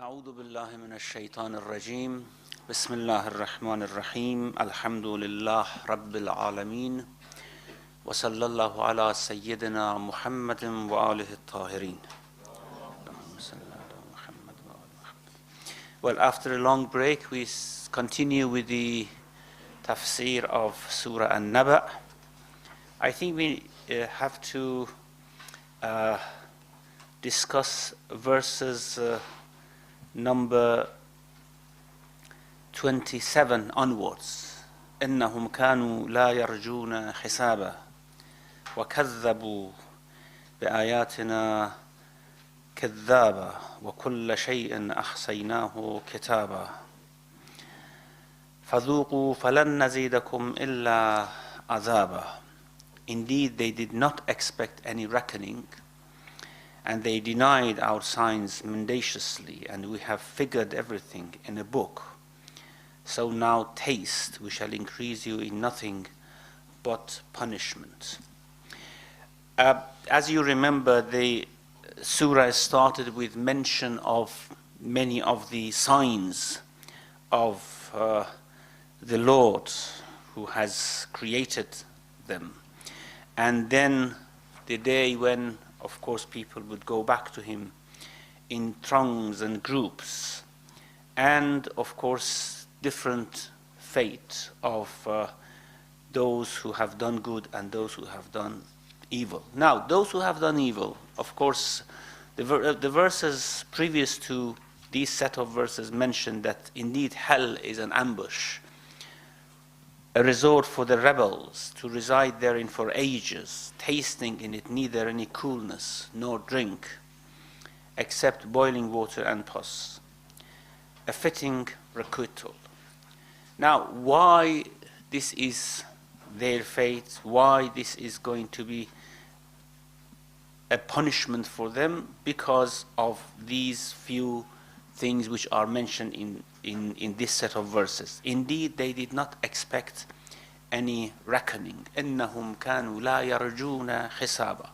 أعوذ بالله من الشيطان الرجيم بسم الله الرحمن الرحيم الحمد لله رب العالمين وصلى الله على سيدنا محمد وآله الطاهرين. Well, after a long break, we continue with the Tafseer of Sura An-Naba. I think we have to discuss verses number 27 onwards. إنهم كانوا لا يرجون حسابا وكذبوا بآياتنا كذابا وكل شيء أحصيناه كتابا فذوقوا فلن نزيدكم إلا عذابا. Indeed, they did not expect any reckoning, and they denied our signs mendaciously, and we have figured everything in a book. So now taste, we shall increase you in nothing but punishment. As you remember, the surah started with mention of many of the signs of the Lord who has created them. And then the day when, of course, people would go back to him in throngs and groups, and of course different fate of those who have done good and those who have done evil. Now, those who have done evil, of course, the verses previous to these set of verses mentioned that indeed hell is an ambush, a resort for the rebels to reside therein for ages, tasting in it neither any coolness nor drink, except boiling water and pus, a fitting requital. Now, why this is their fate, why this is going to be a punishment for them? Because of these few things which are mentioned in this set of verses. Indeed, they did not expect any reckoning. إِنَّهُمْ كَانُوا لَا يَرْجُونَ حِسَابًا.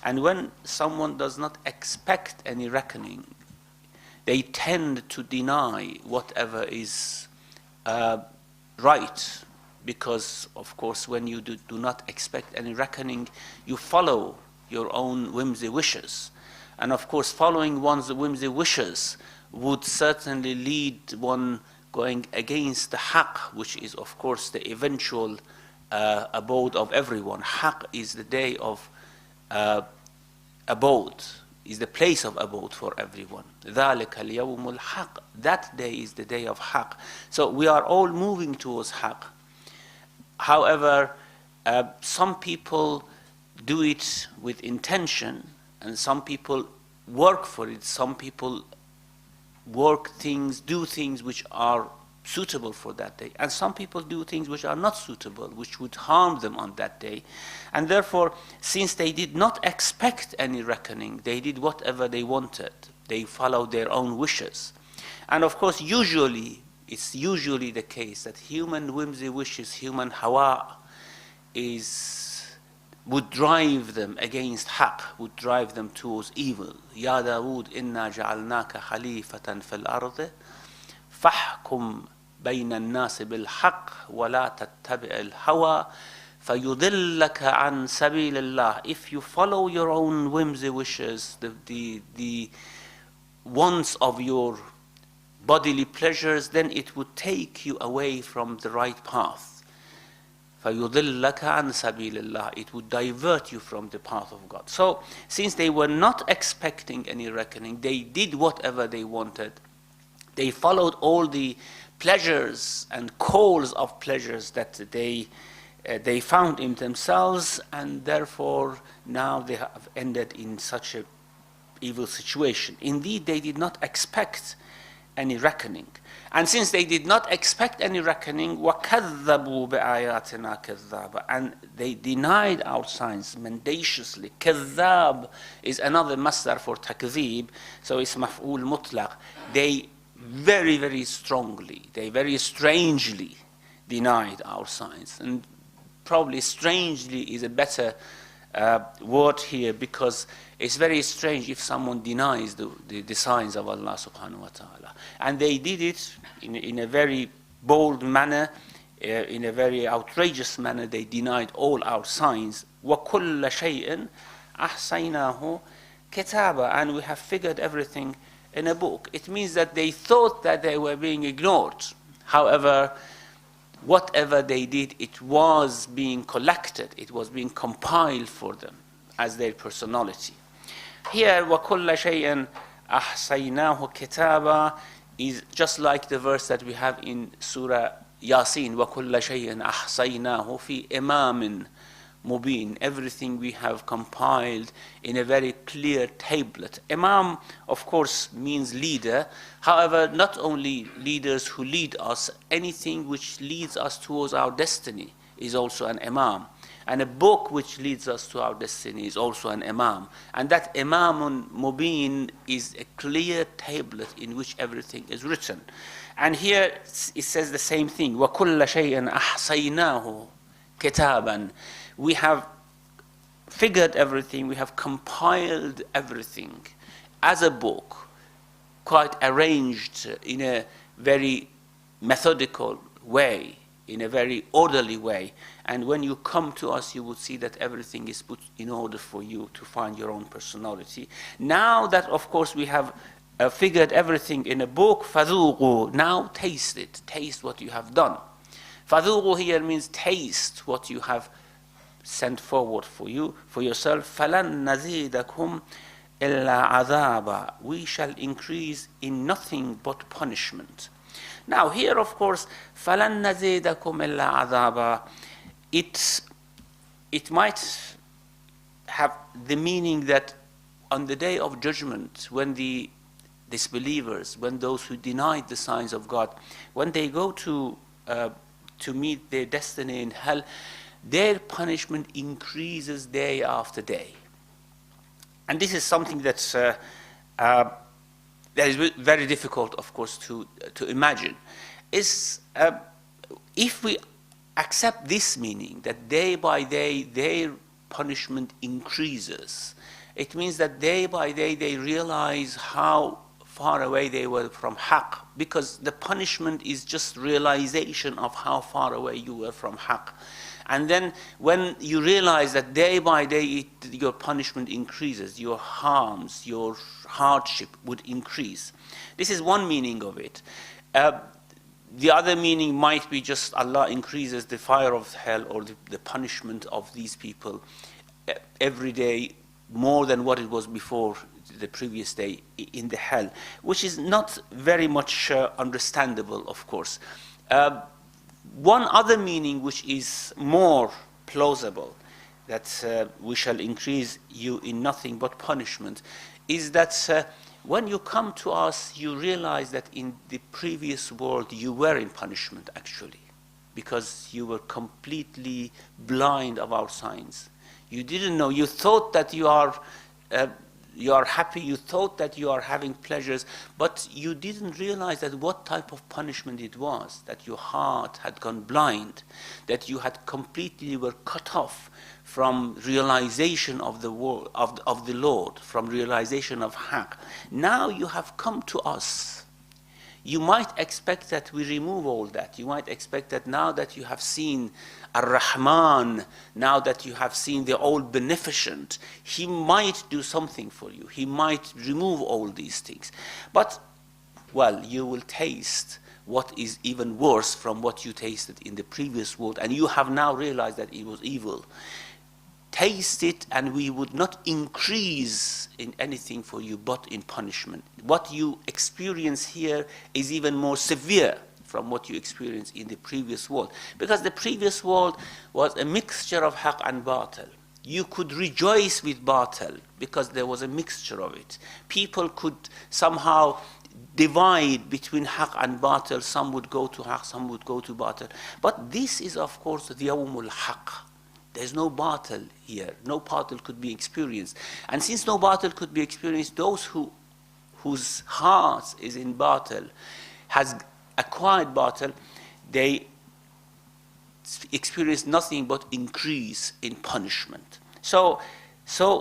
And when someone does not expect any reckoning, they tend to deny whatever is right, because, of course, when you do not expect any reckoning, you follow your own whimsy wishes. And, of course, following one's whimsy wishes would certainly lead one going against the haqq, which is, of course, the eventual abode of everyone. Haqq is the day of abode, is the place of abode for everyone. ذَلِكَ الْيَوْمُ الْحَقِّ. That day is the day of haqq. So we are all moving towards haqq. However, some people do it with intention, and some people work for it. Some people do things which are suitable for that day, and some people do things which are not suitable, which would harm them on that day. And therefore, since they did not expect any reckoning, they did whatever they wanted. They followed their own wishes. And of course, it's usually the case that human whimsy wishes, human hawa, would drive them against haqq, would drive them towards evil. Ya Dawood, inna ja'alnaka khalifatan fil ardi, fahkum bayna an-nasi bil haqq, wa la tattabi' al-hawa, fayudillaka an sabilillah. If you follow your own whimsy wishes, the wants of your bodily pleasures, then it would take you away from the right path. فَيُضِلَّكَ عَنْ سَبِيلِ اللَّهِ. It would divert you from the path of God. So, since they were not expecting any reckoning, they did whatever they wanted. They followed all the pleasures and calls of pleasures that they found in themselves, and therefore now they have ended in such an evil situation. Indeed, they did not expect any reckoning. And since they did not expect any reckoning, وَكَذَّبُوا بِآيَاتِنَا كَذَّابًا, and they denied our signs mendaciously. كَذَّاب is another masdar for takzeeb, so it's maf'ul mutlaq. They very, very strongly, they very strangely denied our signs. And probably strangely is a better word here, because it's very strange if someone denies the signs of Allah subhanahu wa ta'ala. And they did it in a very bold manner, in a very outrageous manner. They denied all our signs. وَكُلَّ شَيْءٍ أَحْصَيْنَاهُ كِتَابًا, and we have figured everything in a book. It means that they thought that they were being ignored. However, whatever they did, it was being collected, it was being compiled for them as their personality. Here, وَكُلَّ شَيْءٍ أَحْصَيْنَاهُ كِتَابًا is just like the verse that we have in Surah Yasin, وَكُلَّ شَيْءٍ أَحْصَيْنَاهُ فِي إِمَامٍ مُبِينٍ. Everything we have compiled in a very clear tablet. Imam, of course, means leader. However, not only leaders who lead us, anything which leads us towards our destiny is also an imam. And a book which leads us to our destiny is also an imam. And that imamun mubin is a clear tablet in which everything is written. And here it says the same thing. وَكُلَّ شَيْءٍ أَحْصَيْنَاهُ كِتَابًا. We have figured everything, we have compiled everything as a book, quite arranged in a very methodical way, in a very orderly way. And when you come to us, you would see that everything is put in order for you to find your own personality. Now that, of course, we have figured everything in a book, فَذُوقُوا, now taste it, taste what you have done. فَذُوقُوا here means taste what you have sent forward for you, for yourself. فَلَن نَزِيدَكُمْ إِلَّا عَذَابًا. We shall increase in nothing but punishment. Now here, of course, فَلَن نَزِيدَكُمْ إِلَّا عَذَابًا, it might have the meaning that on the day of judgment, when the disbelievers, when those who denied the signs of God, when they go to meet their destiny in hell, their punishment increases day after day. And this is something that's that is very difficult, of course, to imagine. If we accept this meaning, that day by day their punishment increases, it means that day by day they realize how far away they were from haqq, because the punishment is just realization of how far away you were from haqq. And then when you realize that day by day your punishment increases, your harms, your hardship would increase. This is one meaning of it. The other meaning might be just Allah increases the fire of hell, or the punishment of these people every day more than what it was before the previous day in the hell, which is not very much understandable, of course. One other meaning which is more plausible, that we shall increase you in nothing but punishment, is that when you come to us, you realize that in the previous world you were in punishment actually, because you were completely blind of our signs. You didn't know. You thought that you are happy, you thought that you are having pleasures, but you didn't realize that what type of punishment it was, that your heart had gone blind, that you had completely were cut off from realization of the world, of the Lord, from realization of haqq. Now you have come to us. You might expect that we remove all that. You might expect that now that you have seen Ar-Rahman, now that you have seen the All-Beneficent, He might do something for you. He might remove all these things. But, well, you will taste what is even worse from what you tasted in the previous world, and you have now realized that it was evil. Taste it, and we would not increase in anything for you but in punishment. What you experience here is even more severe from what you experienced in the previous world, because the previous world was a mixture of haqq and batil. You could rejoice with batil because there was a mixture of it. People could somehow divide between haqq and batil. Some would go to haqq, some would go to batil. But this is, of course, the yawmul haqq. There's no batil here. No batil could be experienced. And since no batil could be experienced, those whose heart is in batil, has acquired batil, they experience nothing but increase in punishment. So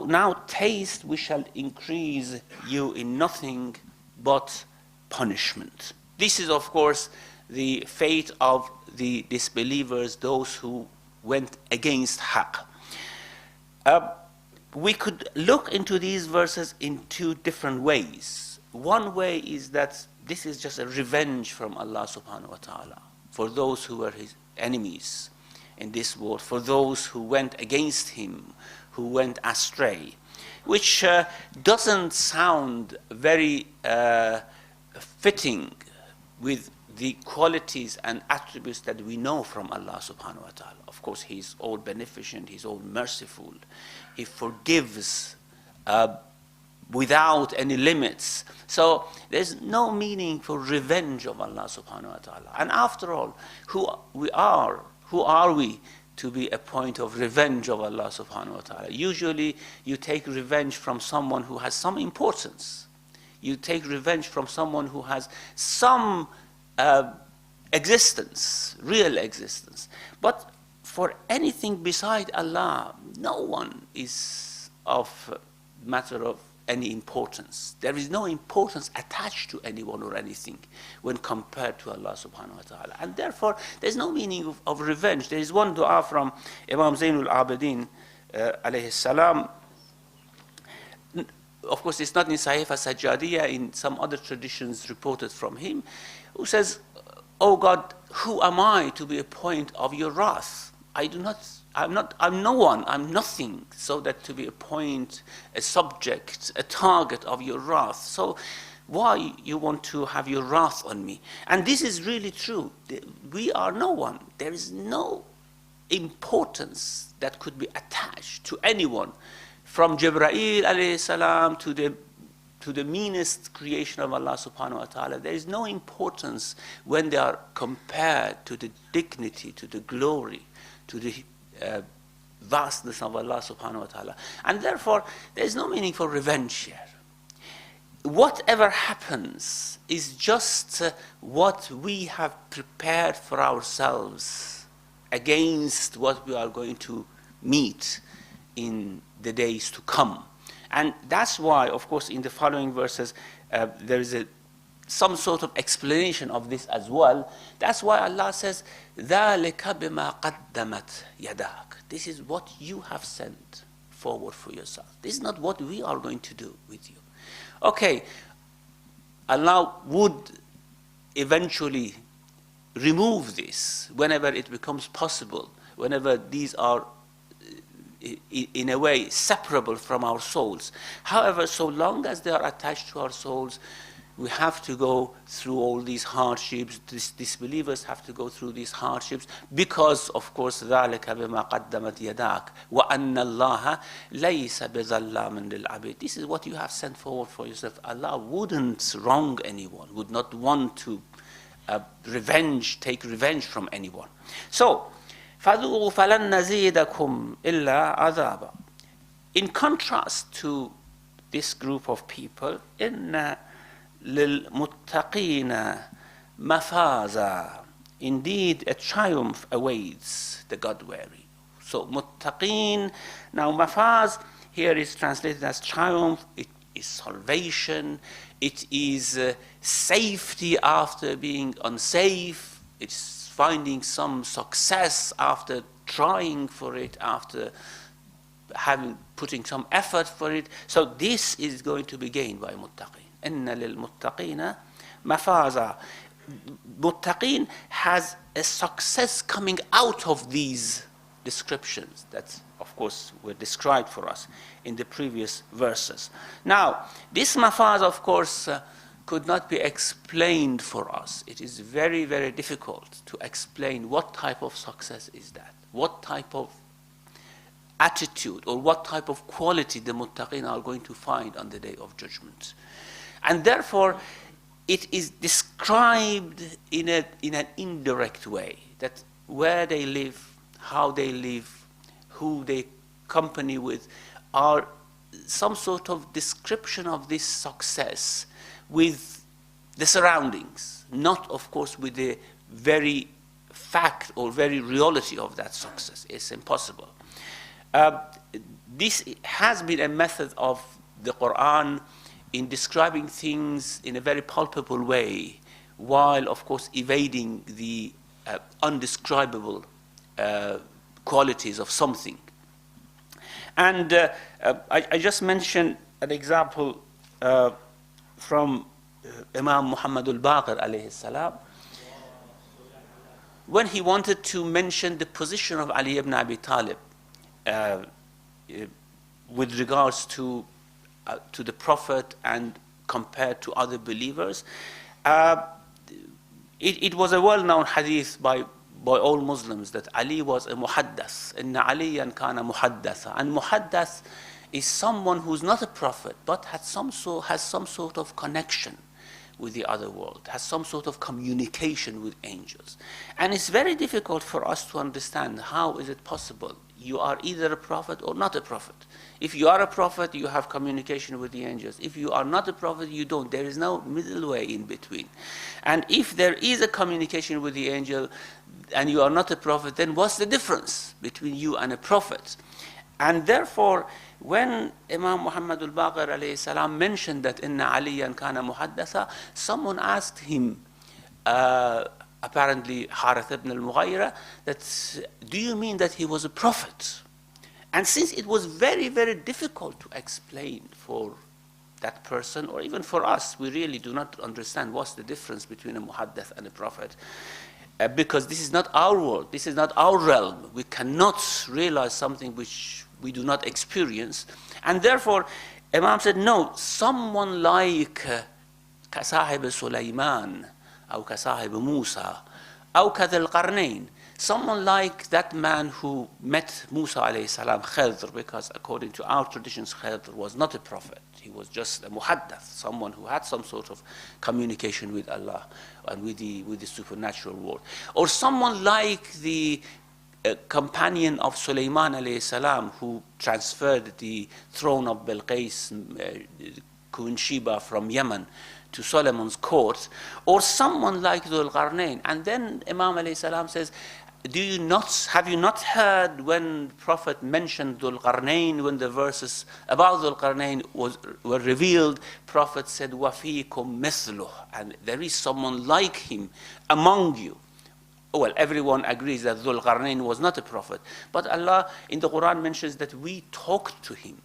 now taste, we shall increase you in nothing but punishment. This is, of course, the fate of the disbelievers, those who went against Haqq. We could look into these verses in two different ways. One way is that this is just a revenge from Allah subhanahu wa ta'ala for those who were his enemies in this world, for those who went against him, who went astray, which doesn't sound very fitting with the qualities and attributes that we know from Allah subhanahu wa ta'ala. Of course, he is all beneficent, he is all merciful, he forgives without any limits. So there's no meaning for revenge of Allah subhanahu wa ta'ala. And after all, who are we to be a point of revenge of Allah subhanahu wa ta'ala? Usually you take revenge from someone who has some importance. You take revenge from someone who has some existence, real existence. But for anything beside Allah, no one is of matter of any importance. There is no importance attached to anyone or anything when compared to Allah subhanahu wa ta'ala. And therefore, there's no meaning of revenge. There is one dua from Imam Zainul Abidin, alayhi salam. Of course, it's not in Sahih Sajjadiyah, in some other traditions reported from him, who says, "Oh God, who am I to be a point of your wrath? I'm no one, I'm nothing, so that to be a point, a subject, a target of your wrath. So why you want to have your wrath on me?" And this is really true. We are no one. There is no importance that could be attached to anyone, from Jibreel alayhi salam to the meanest creation of Allah subhanahu wa ta'ala. There is no importance when they are compared to the dignity, to the glory, to the vastness of Allah subhanahu wa ta'ala. And therefore, there is no meaning for revenge here. Whatever happens is just what we have prepared for ourselves against what we are going to meet in the days to come. And that's why, of course, in the following verses, there is some sort of explanation of this as well. That's why Allah says, ذَلِكَ بِمَا قَدَّمَتْ يَدَاكَ. This is what you have sent forward for yourself. This is not what we are going to do with you. Okay, Allah would eventually remove this whenever it becomes possible, whenever these are in a way separable from our souls. However, so long as they are attached to our souls, we have to go through all these hardships. Disbelievers have to go through these hardships because, of course, ذَلِكَ بِمَا قَدَّمَتْ يَدَاكَ وَأَنَّ اللَّهَ لَيْسَ بِظَلَّامٍ لِلْعَبِيدِ. This is what you have sent forward for yourself. Allah wouldn't wrong anyone, would not want to take revenge from anyone. So, فَذُوقُوا فَلَن نَّزِيدَكُمْ إِلَّا عَذَابًا. In contrast to this group of people, إِنَّ لِلْمُتَّقِينَ مَفَازًا. Indeed, a triumph awaits the God-wary. So, muttaqeen, now mafaz here is translated as triumph. It is salvation. It is safety after being unsafe. It's finding some success after trying for it, after putting some effort for it. So this is going to be gained by muttaqeen. إِنَّ لِلْمُتَّقِينَ مَفَازًا. Muttaqeen has a success coming out of these descriptions that, of course, were described for us in the previous verses. Now, this mafaz, of course, could not be explained for us. It is very, very difficult to explain what type of success is that, what type of attitude or what type of quality the muttaqin are going to find on the day of judgment. And therefore, it is described in an indirect way, that where they live, how they live, who they company with, are some sort of description of this success with the surroundings, not, of course, with the very fact or very reality of that success. It's impossible. this has been a method of the Quran in describing things in a very palpable way, while of course evading the undescribable qualities of something. And I just mentioned an example from Imam Muhammad al-Baqir alayhi salam, when he wanted to mention the position of Ali ibn Abi Talib with regards to the Prophet and compared to other believers. It was a well-known hadith by all Muslims that Ali was a muhaddas. Inna Aliyan kana muhaddasa. And muhaddas is someone who's not a prophet, but has some sort of connection with the other world, has some sort of communication with angels. And it's very difficult for us to understand how is it possible. You are either a prophet or not a prophet. If you are a prophet, you have communication with the angels. If you are not a prophet, you don't. There is no middle way in between. And if there is a communication with the angel and you are not a prophet, then what's the difference between you and a prophet? And therefore, when Imam Muhammad al-Baqir alayhi salam mentioned that Inna Aliyan kana muhaddasa, someone asked him, apparently Harith ibn al-Mughayra, that do you mean that he was a prophet? And since it was very, very difficult to explain for that person, or even for us, we really do not understand what's the difference between a muhaddath and a prophet. Because this is not our world, this is not our realm. We cannot realize something which we do not experience. And therefore, Imam said, no, someone like كصاحب سليمان أو كصاحب موسى أو كذا القرنين, someone like that man who met Musa alayhi salam, Khidr, because according to our traditions, Khidr was not a prophet. He was just a muhaddath, someone who had some sort of communication with Allah and with the supernatural world. Or someone like the companion of Sulaiman alayhi salam, who transferred the throne of Bilqis, Queen Sheba, from Yemen to Solomon's court, or someone like Dhul Qarnayn. And then Imam alayhi salam says, have you not heard when Prophet mentioned Dhul Qarnayn, when the verses about Dhul Qarnayn were revealed, Prophet said, وَفِيكُمْ مِثْلُهُ, and there is someone like him among you. Well, everyone agrees that Dhul Qarnayn was not a prophet, but Allah in the Quran mentions that we talked to him.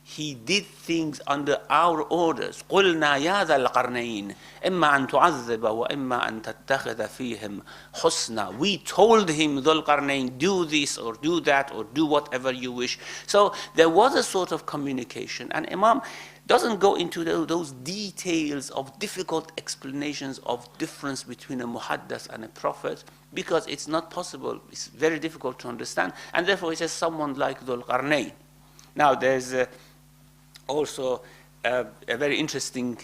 He did things under our orders. قُلْنَا يَا ذَا الْقَرْنَيْنِ إِمَّا أَن تُعَذِّبَ وَإِمَّا أَن تَتَّخِذَ فِيهِمْ حُسْنًا. We told him, Dhul Qarnayn, do this or do that or do whatever you wish. So there was a sort of communication. And Imam doesn't go into those details of difficult explanations of difference between a muhaddas and a prophet, because it's not possible. It's very difficult to understand. And therefore he says someone like Dhul Qarnayn. Now there's also a very interesting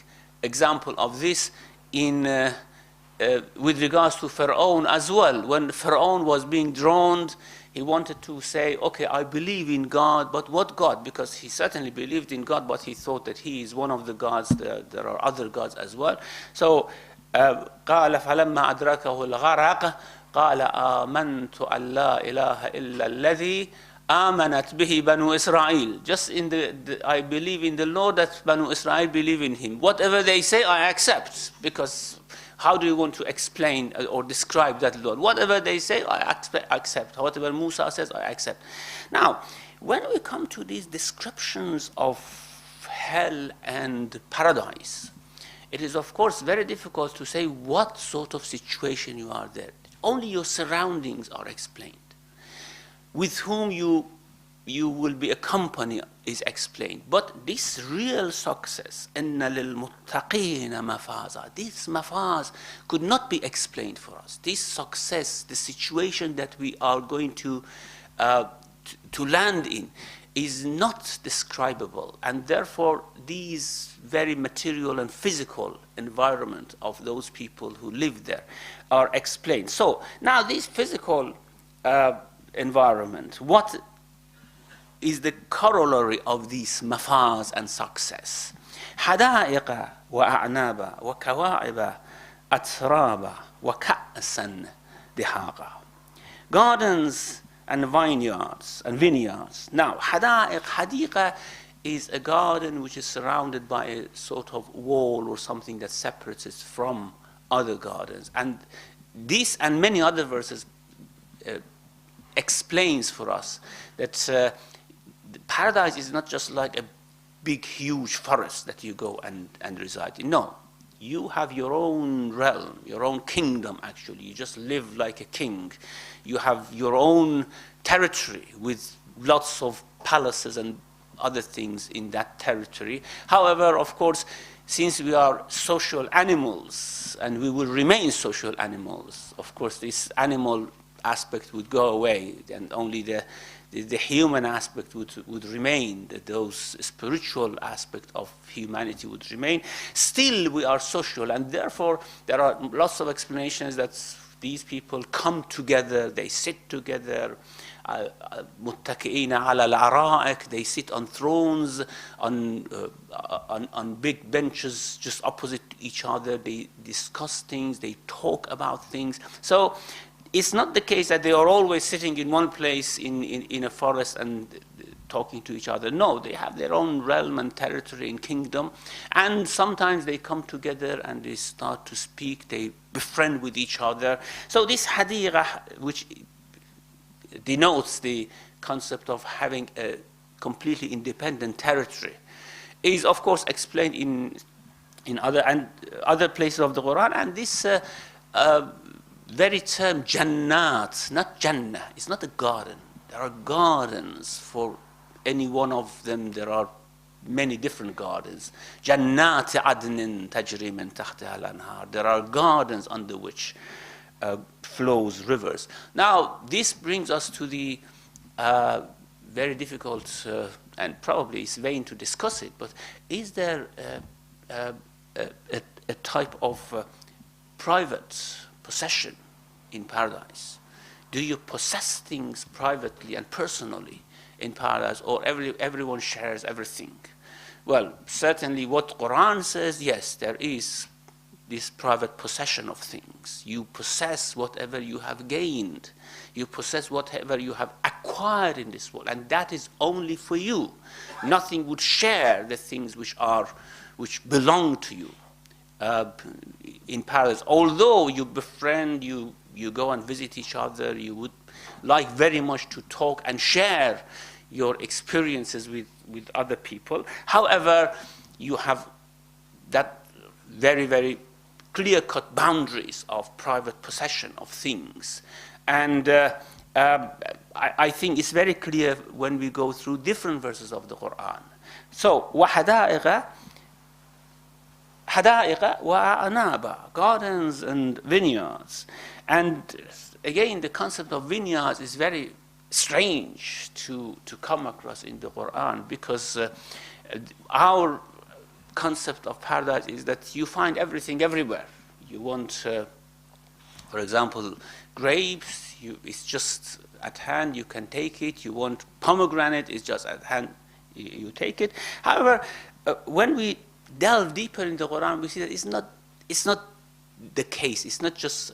example of this with regards to Pharaoh as well. When Pharaoh was being drowned, he wanted to say, okay, I believe in God, but what God? Because he certainly believed in God, but he thought that he is one of the gods. There are other gods as well. So قال فلما أدركه الغرق قال آمنت أن لا إله إلا الذي آمنت به بنو إسرائيل. Just in I believe in the Lord that Banu Israel believe in him. Whatever they say, I accept. Because how do you want to explain or describe that Lord? Whatever they say, I accept. Whatever Musa says, I accept. Now, when we come to these descriptions of hell and paradise, it is of course very difficult to say what sort of situation you are there. Only your surroundings are explained. With whom you will be accompanied is explained. But this real success, إِنَّ لِلْمُتَّقِينَ مَفَازًا, this mafaz could not be explained for us. This success, the situation that we are going to land in, is not describable. And therefore, these very material and physical environment of those people who live there are explained. So now this physical environment, what is the corollary of this mafaz and success? حدائق وأعنابا وكواعب أترابا وكأسا دحاقا. Gardens and vineyards and vineyards. Now, hadiqa is a garden which is surrounded by a sort of wall or something that separates it from other gardens. And this and many other verses explains for us that paradise is not just like a big, huge forest that you go and reside in. No, you have your own realm, your own kingdom, actually. You just live like a king. You have your own territory with lots of palaces and other things in that territory. However, of course, since we are social animals and we will remain social animals, of course, this animal aspect would go away and only the human aspect would remain, those spiritual aspect of humanity would remain. Still, we are social, and therefore there are lots of explanations that these people come together, they sit together, muttaki'ina ala al-ara'ik, they sit on thrones, on big benches just opposite each other, they discuss things, they talk about things. So it's not the case that they are always sitting in one place in a forest and talking to each other. No, they have their own realm and territory and kingdom, and sometimes they come together and they start to speak, they befriend with each other. So this hadiqa, which denotes the concept of having a completely independent territory, is of course explained in other places of the Quran, and this very term Jannat, not Jannah, it's not a garden. There are gardens for any one of them. There are many different gardens. Jannat adnin tajri min tahtiha al-anhar. There are gardens under which flows rivers. Now, this brings us to the very difficult, and probably it's vain to discuss it, but is there a type of private possession in paradise? Do you possess things privately and personally in paradise, or everyone shares everything? Well, certainly what Quran says, yes, there is this private possession of things. You possess whatever you have gained. You possess whatever you have acquired in this world, and that is only for you. Nothing would share the things which belong to you. In paradise, although you befriend, you go and visit each other, you would like very much to talk and share your experiences with other people. However, you have that very, very clear-cut boundaries of private possession of things. And I think it's very clear when we go through different verses of the Quran. So, وَحَدَائِقَ wa An-Naba, gardens and vineyards. And again, the concept of vineyards is very strange to come across in the Quran, because our concept of paradise is that you find everything everywhere. You want, for example, grapes, it's just at hand, you can take it. You want pomegranate, it's just at hand, you take it. However, when we delve deeper in the Quran, we see that it's not the case. It's not just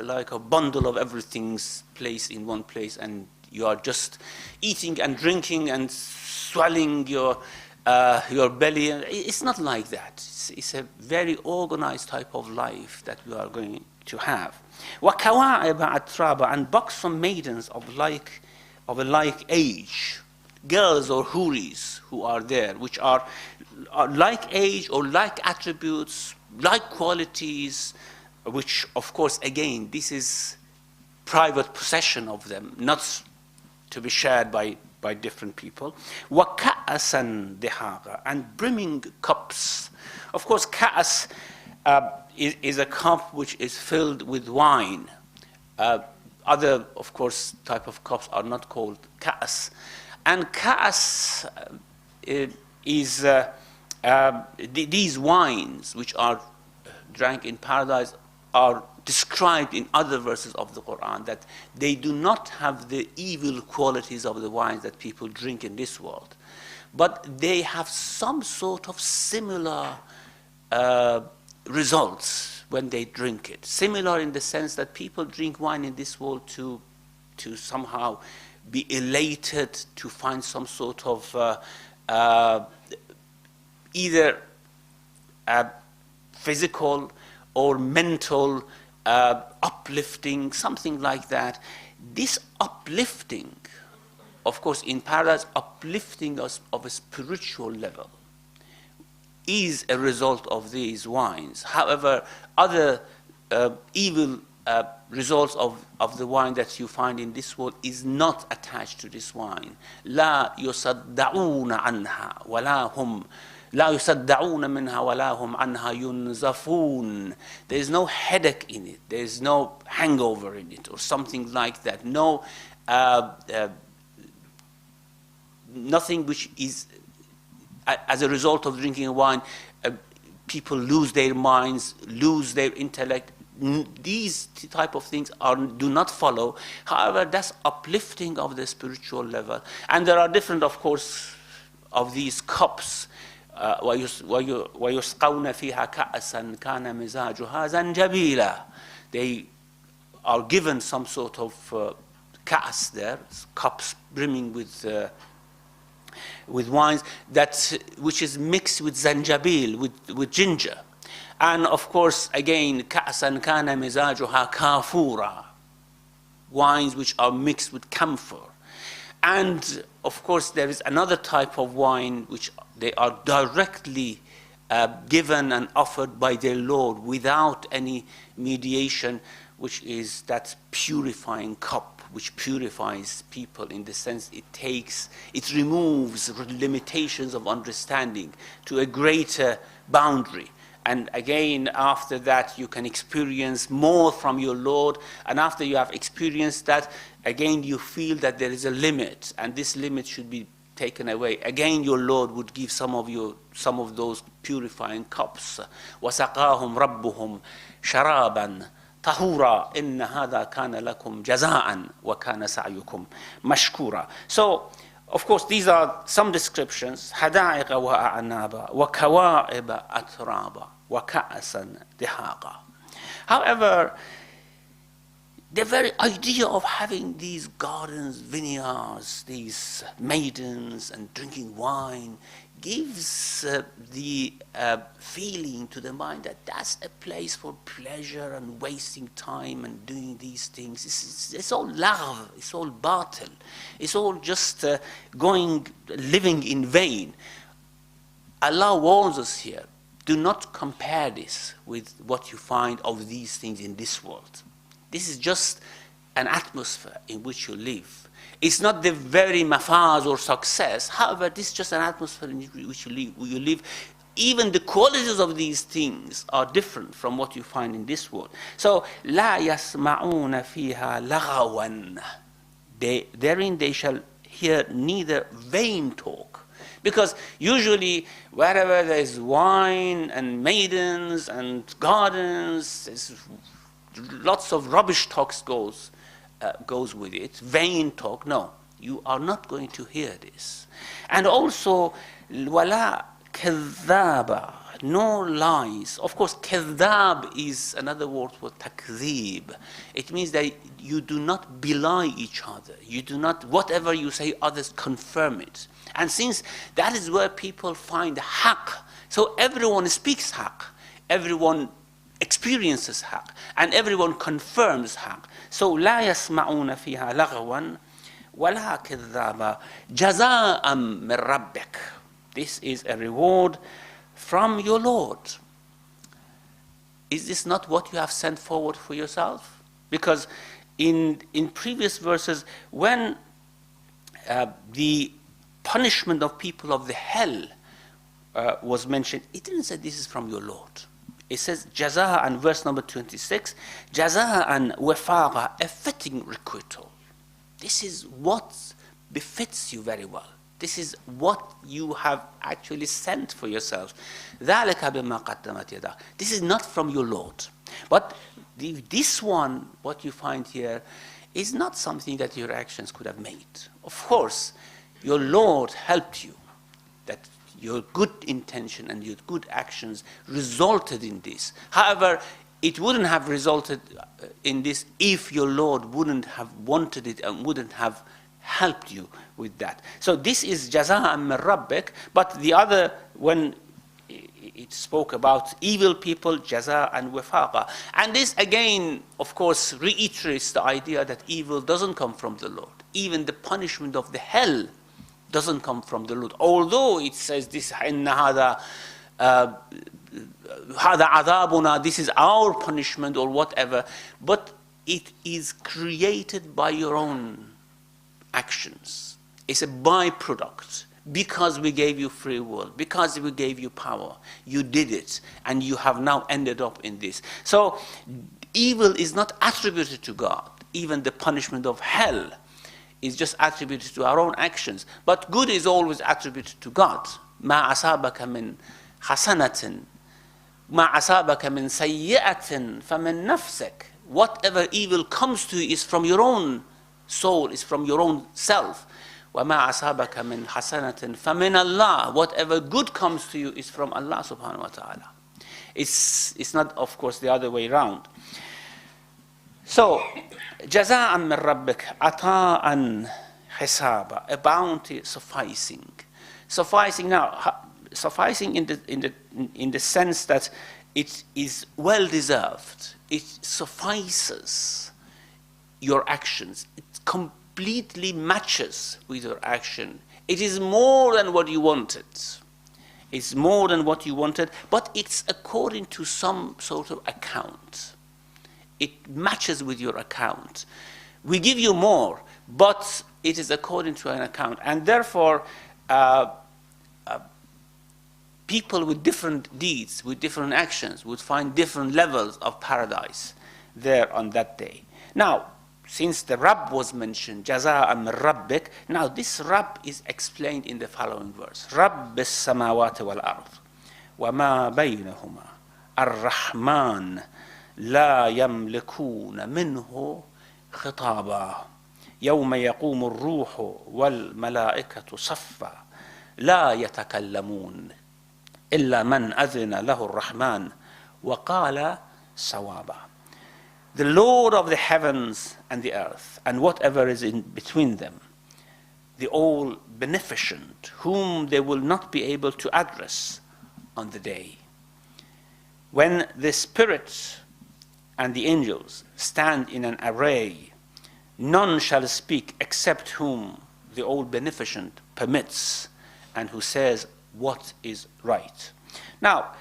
like a bundle of everything's placed in one place, and you are just eating and drinking and swelling your belly. It's not like that. It's a very organized type of life that we are going to have. وَكَوَاعِبَ أَتْرَابًا, and buxom maidens of a like age, girls or houris who are there, which are like age or like attributes, like qualities, which of course, again, this is private possession of them, not to be shared by different people. وَكَأَسًا دِحَاقًا, and brimming cups. Of course, ka'as is a cup which is filled with wine. Other, of course, type of cups are not called ka'as. And ka'as is these wines which are drank in paradise are described in other verses of the Quran, that they do not have the evil qualities of the wines that people drink in this world, but they have some sort of similar results when they drink it. Similar in the sense that people drink wine in this world to to somehow be elated, to find some sort of either physical or mental uplifting, something like that. This uplifting, of course, in paradise, uplifting us of a spiritual level is a result of these wines. However, other evil results of the wine that you find in this world is not attached to this wine. لا يصدعون عنها ولا هم لا يصدعون منها ولا هم عنها ينزفون. There is no headache in it. There is no hangover in it or something like that. No, nothing which is as a result of drinking wine, people lose their minds, lose their intellect. These type of things do not follow. However, that's uplifting of the spiritual level. And there are different, of course, of these cups. وَيُسْقَوْنَ فِيهَا كَأْسًا كَانَ مِزَاجُهَا زَنْجَبِيلًا. They are given some sort of ka'as there, cups brimming with wines which is mixed with zanjabil, with ginger. And of course, again, كَأْسًا كَانَ مِزَاجُهَا كَافُورًا, wines which are mixed with camphor. And of course, there is another type of wine which they are directly given and offered by their Lord without any mediation, which is that purifying cup, which purifies people in the sense it removes limitations of understanding to a greater boundary. And again, after that, you can experience more from your Lord. And after you have experienced that, again, you feel that there is a limit, and this limit should be taken away. Again, your Lord would give some of those purifying cups. وَسَقَاهُمْ رَبُّهُمْ شَرَابًا طَهُورًا إِنَّ هَذَا كَانَ لَكُمْ جَزَاءً وَكَانَ سَعْيُكُمْ مَشْكُورًا. So, of course, these are some descriptions. حَدَائِقَ وَأَعْنَابًا وَكَوَاعِبَ أَتْرَابًا وَكَأْسًا دِهَاقًا. However, the very idea of having these gardens, vineyards, these maidens, and drinking wine gives the feeling to the mind that that's a place for pleasure and wasting time and doing these things. It's all lagh, it's all batil, it's all just living in vain. Allah warns us here, do not compare this with what you find of these things in this world. This is just an atmosphere in which you live. It's not the very mafaz or success. However, this is just an atmosphere in which you live. Even the qualities of these things are different from what you find in this world. So, لا يسمعون فيها لغوا. Therein they shall hear neither vain talk. Because usually, wherever there is wine and maidens and gardens, there's lots of rubbish talks goes with it, vain talk. No, you are not going to hear this. And also, wala kadhaba, no lies. Of course, kadhab is another word for takdhib. It means that you do not belie each other. You do not, whatever you say, others confirm it. And since that is where people find haqq, so everyone speaks haqq, everyone experiences haqq, and everyone confirms haqq. So لا يسمعون فيها لغوا ولا كذابا جزاء من ربك. This is a reward from your Lord. Is this not what you have sent forward for yourself? Because in previous verses, when the punishment of people of the hell was mentioned, it didn't say this is from your Lord. It says jaza'an, verse number 26, jaza'an wafaqa, a fitting requital. This is what befits you very well. This is what you have actually sent for yourself. ذَلَكَ بِمَا قَدَّمَتْ يَدَاكَ. This is not from your Lord. But this one, what you find here, is not something that your actions could have made. Of course, your Lord helped you, that your good intention and your good actions resulted in this. However, it wouldn't have resulted in this if your Lord wouldn't have wanted it and wouldn't have helped you with that. So this is jaza'an min rabbik, but the other, when it spoke about evil people, jaza'an wifaqa. And this again, of course, reiterates the idea that evil doesn't come from the Lord. Even the punishment of the hell doesn't come from the Lord. Although it says this, hada adabuna, this is our punishment or whatever, but it is created by your own actions. It's a byproduct. Because we gave you free will, because we gave you power, you did it, and you have now ended up in this. So evil is not attributed to God. Even the punishment of hell is just attributed to our own actions. But good is always attributed to God. ما أصابك من حسنة ما أصابك من سيئة فمن نفسك. Whatever evil comes to you is from your own soul, is from your own self. وَمَا أَصَابَكَ مِنْ حَسَنَةٍ فَمِنَ اللَّهِ. Whatever good comes to you is from Allah subhanahu wa ta'ala. It's not, of course, the other way around. So, جَزَاءً مِّن رَبِّكَ عَطَاءً حِسَابًا. A bounty sufficing. Sufficing now, sufficing in the sense that it is well deserved. It suffices your actions. It completely matches with your action. It is more than what you wanted. It's more than what you wanted, but it's according to some sort of account. It matches with your account. We give you more, but it is according to an account. And therefore, people with different deeds, with different actions, would find different levels of paradise there on that day. Now, since the Rabb was mentioned, jaza'an min rabbik, now this Rabb is explained in the following verse. Rabb as-samawati wal-ard, wa ma baynahuma, ar-Rahman, la yamlikuna minhu khitaba, yawma yaqumu ar-ruhu wal-malaikatu saffa, la yatakallamun, illa man adhina lahu ar-Rahman, wa qala sawaba. The Lord of the heavens and the earth, and whatever is in between them, the all beneficent, whom they will not be able to address on the day. When the spirits and the angels stand in an array, none shall speak except whom the all beneficent permits, and who says what is right. Now,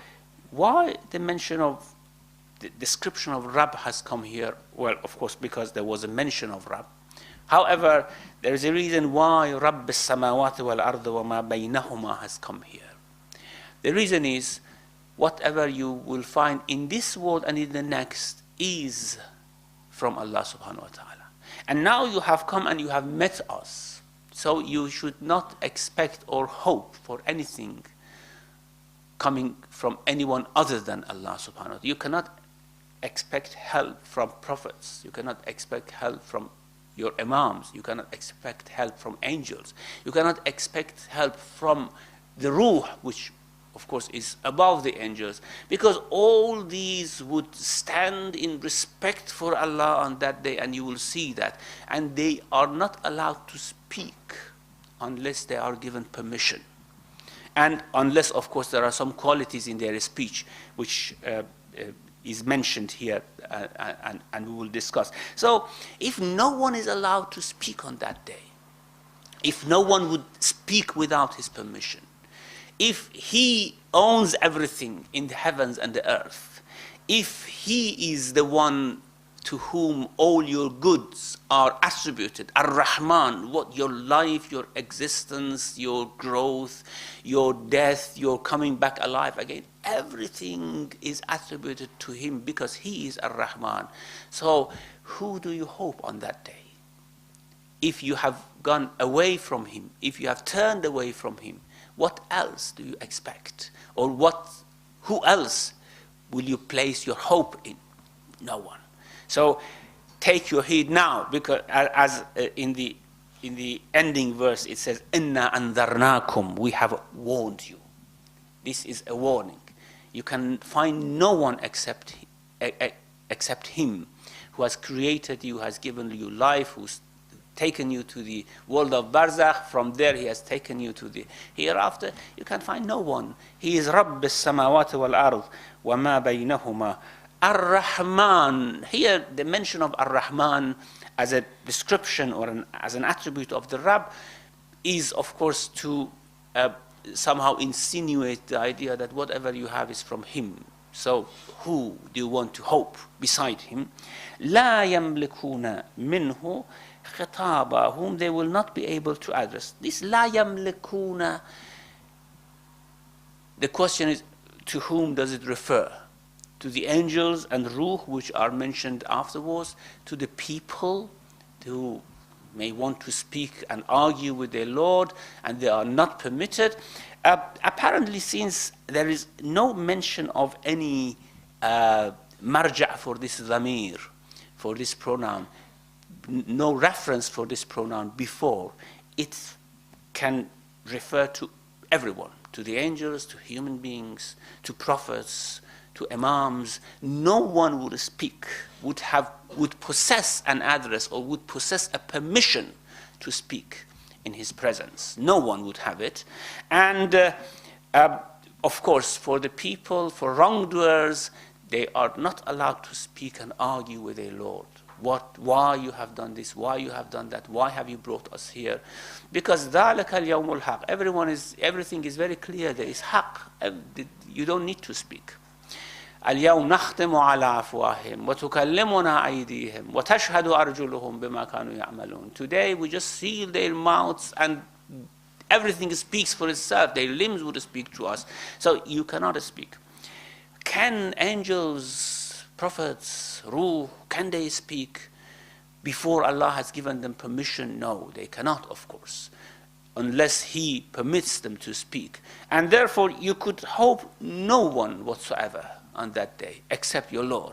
why the mention of the description of Rabb has come here? Well, of course, because there was a mention of Rabb. However, there is a reason why Rabb as-samawati wal-ard wa ma baynahuma has come here. The reason is, whatever you will find in this world and in the next is from Allah subhanahu wa ta'ala. And now you have come and you have met us. So you should not expect or hope for anything coming from anyone other than Allah subhanahu wa ta'ala. You cannot expect help from prophets. You cannot expect help from your imams. You cannot expect help from angels. You cannot expect help from the ruh, which of course is above the angels, because all these would stand in respect for Allah on that day, and you will see that. And they are not allowed to speak unless they are given permission. And unless, of course, there are some qualities in their speech which is mentioned here, and we will discuss. So if no one is allowed to speak on that day, if no one would speak without his permission, if he owns everything in the heavens and the earth, if he is the one to whom all your goods are attributed, Ar-Rahman, what your life, your existence, your growth, your death, your coming back alive again, everything is attributed to him because he is Ar-Rahman. So who do you hope on that day? If you have gone away from him, if you have turned away from him, what else do you expect? Or who else will you place your hope in? No one. So take your heed now, because as in the ending verse it says, "Inna anzarnakum," we have warned you. This is a warning. You can find no one except except Him, who has created you, has given you life, who's taken you to the world of Barzakh. From there, He has taken you to the hereafter. You can find no one. He is Rabb as-samawati wal-ard wa ma baynahuma. Ar-Rahman. Here, the mention of Ar-Rahman as a description or as an attribute of the Rabb is, of course, to somehow insinuate the idea that whatever you have is from Him. So who do you want to hope beside Him? لا يملكون منه خطابا, whom they will not be able to address. This لا يملكون, the question is, to whom does it refer? To the angels and Ruh, which are mentioned afterwards, to the people who may want to speak and argue with their Lord, and they are not permitted. Apparently, since there is no mention of any marja' for this dhamir, for this pronoun, no reference for this pronoun before, it can refer to everyone, to the angels, to human beings, to prophets, to imams. No one would speak, would possess an address or would possess a permission to speak in His presence. No one would have it. And of course, for the people, for wrongdoers, they are not allowed to speak and argue with their Lord. Why you have done this, why you have done that, why have you brought us here? Because ذَلَكَ الْيَوْمُ الْحَقِّ. Everything is very clear. There is haqq. You don't need to speak. اليوم نختم على أفواههم وتكلمنا أيديهم وتشهد أرجلهم بما كانوا يعملون. Today we just seal their mouths and everything speaks for itself. Their limbs would speak to us. So you cannot speak. Can angels, prophets, Ruh, can they speak before Allah has given them permission? No, they cannot, of course, unless He permits them to speak. And therefore you could hope no one whatsoever on that day except your Lord.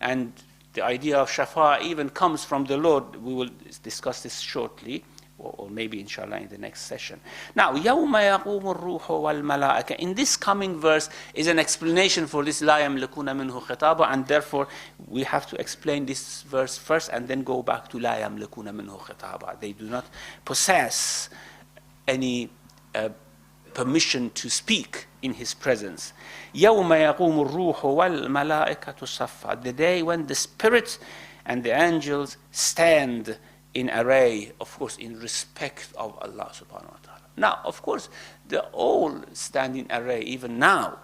And the idea of shafa'a even comes from the Lord. We will discuss this shortly, or maybe inshallah in the next session. Now, يَوْمَ يَقُومُ الرُّوحُ وَالْمَلَائِكَةُ, in this coming verse is an explanation for this لَا يَمْلِكُونَ مِنْهُ خِطَابًا, and therefore we have to explain this verse first and then go back to لَا يَمْلِكُونَ مِنْهُ خِطَابًا. They do not possess any permission to speak in His presence. يَوْمَ يَقُومُ الرُّوحُ وَالْمَلَائِكَةُ صَفًّا, the day when the Spirit and the angels stand in array, of course, in respect of Allah subhanahu wa ta'ala. Now, of course, they all stand in array even now.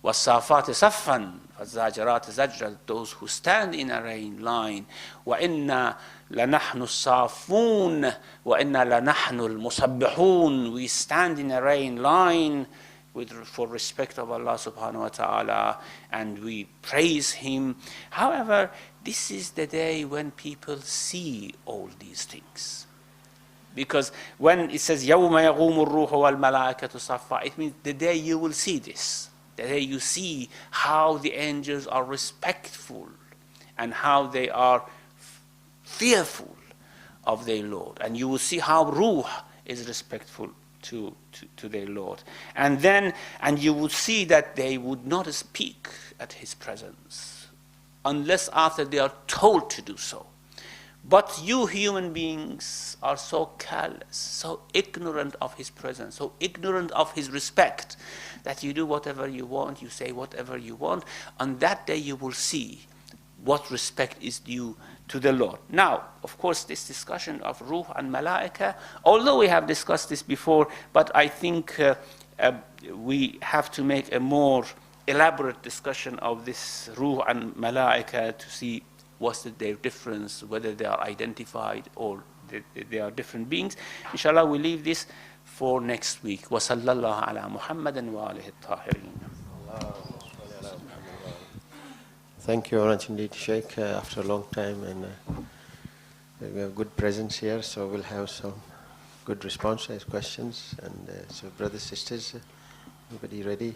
وَالصَّافَاتِ صَفًّا فَالزَّاجِرَاتِ زَجْرًا, those who stand in array in line. وَإِنَّا لَنَحْنُ الصَّافُونَ وَإِنَّا لَنَحْنُ الْمُسَبِّحُونَ, we stand in array in line for respect of Allah subhanahu wa ta'ala, and we praise Him. However, this is the day when people see all these things. Because when it says يَوْمَ يَقُومُ الرُّوحُ وَالْمَلَائِكَةُ صَفًّا, it means the day you will see this. The day you see how the angels are respectful and how they are fearful of their Lord. And you will see how Ruh is respectful to their Lord. And you would see that they would not speak at His presence unless after they are told to do so. But you human beings are so careless, so ignorant of His presence, so ignorant of His respect, that you do whatever you want, you say whatever you want. On that day you will see what respect is due to the Lord. Now, of course, this discussion of Ruh and Malaika, although we have discussed this before, but I think we have to make a more elaborate discussion of this Ruh and Malaika to see what's their difference, whether they are identified or they are different beings. Inshallah, we leave this for next week. وَصَلَّى اللَّهُ عَلَى مُحَمَّدٍ وَآلِهِ الطَّاهِرِينَ. Thank you very much indeed, Sheikh, after a long time, and we have good presence here, so we'll have some good responses, questions, and so brothers, sisters, everybody ready?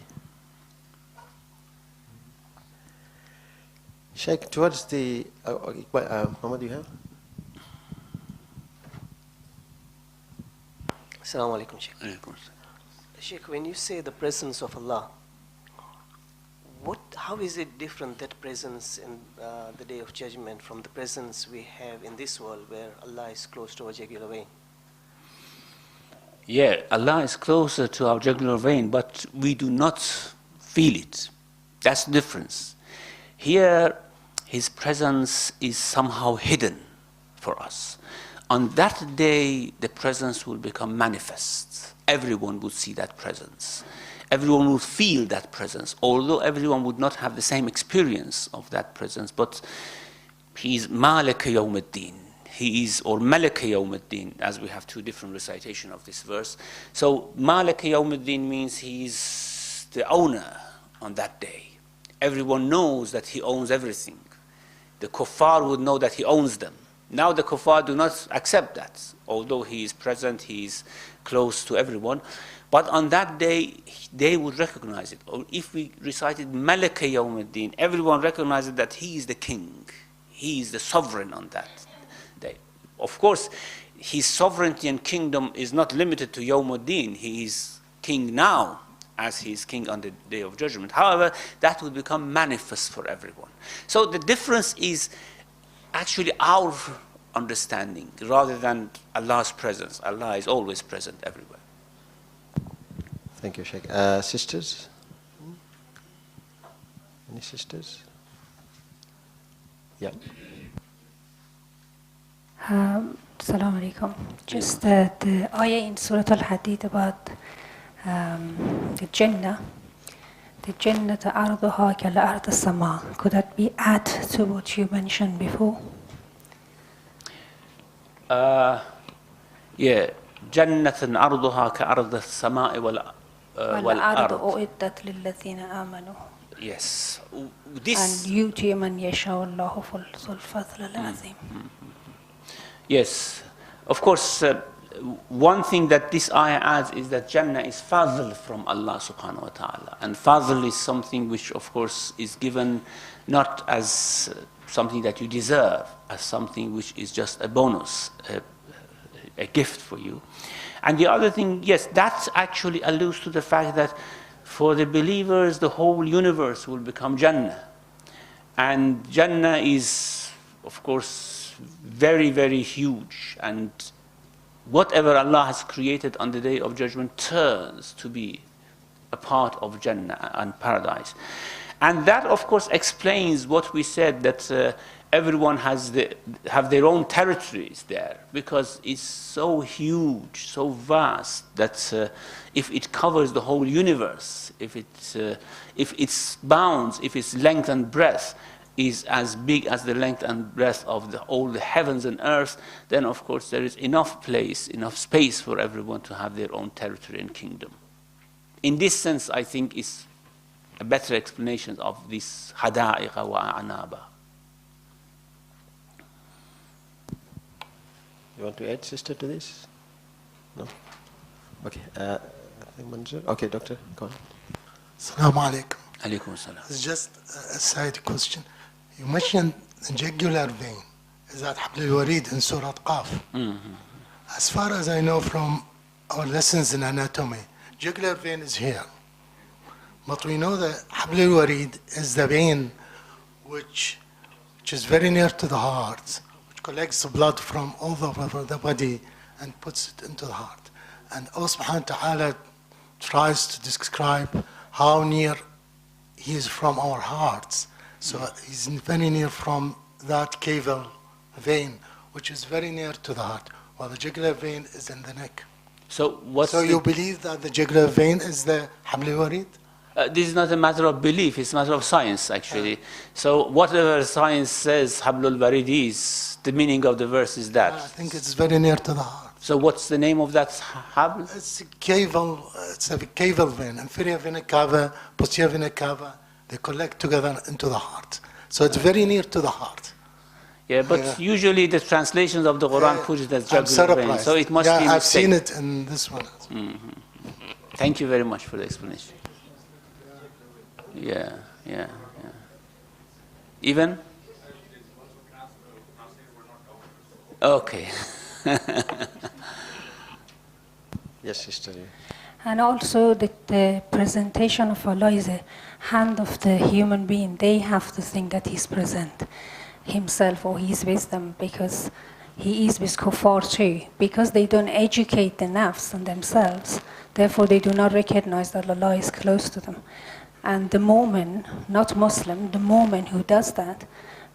Sheikh, towards the, Muhammad, you have? Assalamu alaikum, Sheikh. Sheikh, when you say the presence of Allah, what how is it different, that presence in the Day of Judgment, from the presence we have in this world where Allah is close to our jugular vein? Yeah, Allah is closer to our jugular vein, but we do not feel it. That's the difference. Here, His presence is somehow hidden for us. On that day, the presence will become manifest. Everyone would see that presence. Everyone would feel that presence, although everyone would not have the same experience of that presence. But He is Malik Yawm al-Din. He is, or Malik Yawm al-Din, as we have two different recitations of this verse. So Malik Yawm al-Din means He is the owner on that day. Everyone knows that He owns everything. The kuffar would know that He owns them. Now the kuffar do not accept that. Although He is present, He is close to everyone. But on that day, they would recognize it. Or if we recited Malik Yawm al-Din, everyone recognizes that He is the king. He is the sovereign on that day. Of course, His sovereignty and kingdom is not limited to Yawm al-Din. He is king now, as He is king on the Day of Judgment. However, that will become manifest for everyone. So the difference is actually our understanding rather than Allah's presence. Allah is always present everywhere. Thank you, Sheikh. Sisters? Any sisters? Yeah. Assalamu alaikum. Just the ayah in Surah Al-Hadid about the Jannah. The Jannah arduha kal ard as-sama. Could that be add to what you mentioned before? Yeah. Jannatan arduha ka-ard as-sama'i والأرض أعدت للذين آمنوا. Yes. And يؤتي من يشاء الله ذو الفضل العظيم. Yes. Of course, one thing that this ayah adds is that Jannah is fadl from Allah subhanahu wa ta'ala. And fadl is something which, of course, is given not as something that you deserve, as something which is just a bonus, a gift for you. And the other thing, yes, that actually alludes to the fact that for the believers, the whole universe will become Jannah. And Jannah is, of course, very, very huge. And whatever Allah has created on the Day of Judgment turns to be a part of Jannah and paradise. And that, of course, explains what we said, that everyone have their own territories there, because it's so huge, so vast, that if it covers the whole universe, if its bounds, if its length and breadth is as big as the length and breadth of all the heavens and earth, then of course there is enough place, enough space for everyone to have their own territory and kingdom. In this sense, I think is a better explanation of this hada'iqa wa An-Naba. You want to add, sister, to this? No? Okay. I think Manzur. Okay, doctor, go on. Assalamu alaikum. Alaikum assalam. It's just a side question. You mentioned the jugular vein. Is that Habl al-Warid in Surah Qaf? As far as I know from our lessons in anatomy, jugular vein is here. But we know that Habl al-Warid is the vein which is very near to the heart, which collects the blood from all over the body and puts it into the heart. And Allah subhanahu wa ta'ala tries to describe how near He is from our hearts. So He's very near from that caval vein, which is very near to the heart, while the jugular vein is in the neck. So you believe that the jugular vein is the Habl al-Warid? This is not a matter of belief, it's a matter of science, actually. So whatever science says Habl al-Warid is, the meaning of the verse is that. I think it's very near to the heart. So what's the name of that habl? It's a caval vein, inferior vena cava, posterior vena cava. They collect together into the heart. So it's very near to the heart. Yeah, but usually the translations of the Quran put it as jugular vein, so it must be I've seen it in this one. Thank you very much for the explanation. Yeah. Even? Okay. Yes, sister. And also the presentation of Allah is a hand of the human being. They have to think that He's present Himself or He's with them, because He is with kuffar too. Because they don't educate the nafs and themselves, therefore they do not recognize that Allah is close to them. And the moment, not Muslim, the moment who does that,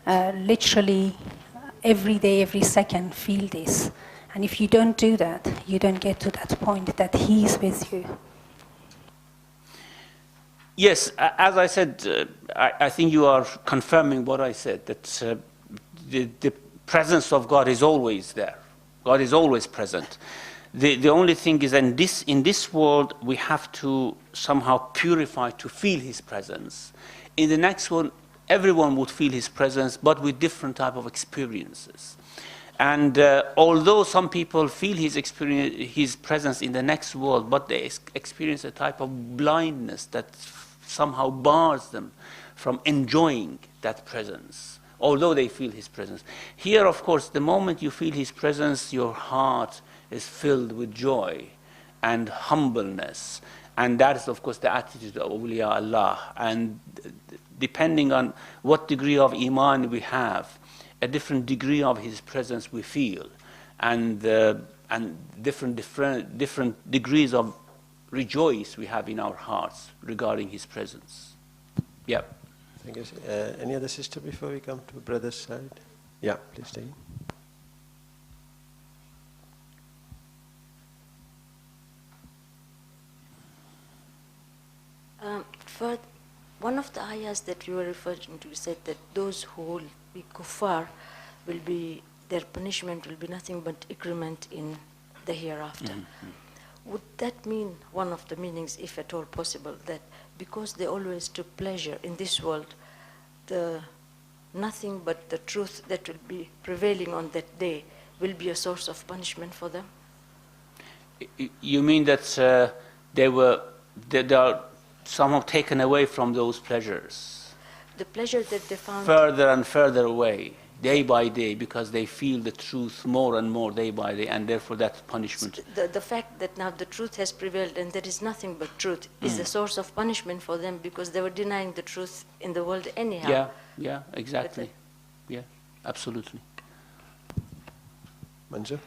literally every day, every second feel this. And if you don't do that, you don't get to that point that He is with you. Yes, as I said, I think you are confirming what I said, that the presence of God is always there. God is always present. The only thing is, in this world, we have to somehow purify to feel His presence. In the next one, everyone would feel His presence, but with different type of experiences. And although some people feel His presence in the next world, but they experience a type of blindness that somehow bars them from enjoying that presence, although they feel His presence. Here, of course, the moment you feel His presence, your heart is filled with joy and humbleness. And that is, of course, the attitude of awliya Allah. And depending on what degree of iman we have, a different degree of His presence we feel, and different degrees of rejoice we have in our hearts regarding His presence. Yeah. Thank you. Any other sister before we come to brother's side? Yeah, please stay. For one of the ayahs that you were referring to said that those who will be kuffar will be, their punishment will be nothing but increment in the hereafter. Would that mean, one of the meanings, if at all possible, that because they always took pleasure in this world, the nothing but the truth that will be prevailing on that day will be a source of punishment for them? You mean that they are somehow taken away from those pleasures? The pleasure that they found further and further away, day by day, because they feel the truth more and more day by day, and therefore that punishment. The fact that now the truth has prevailed and there is nothing but truth is a source of punishment for them, because they were denying the truth in the world anyhow. Yeah, exactly. Yeah, absolutely. Manju?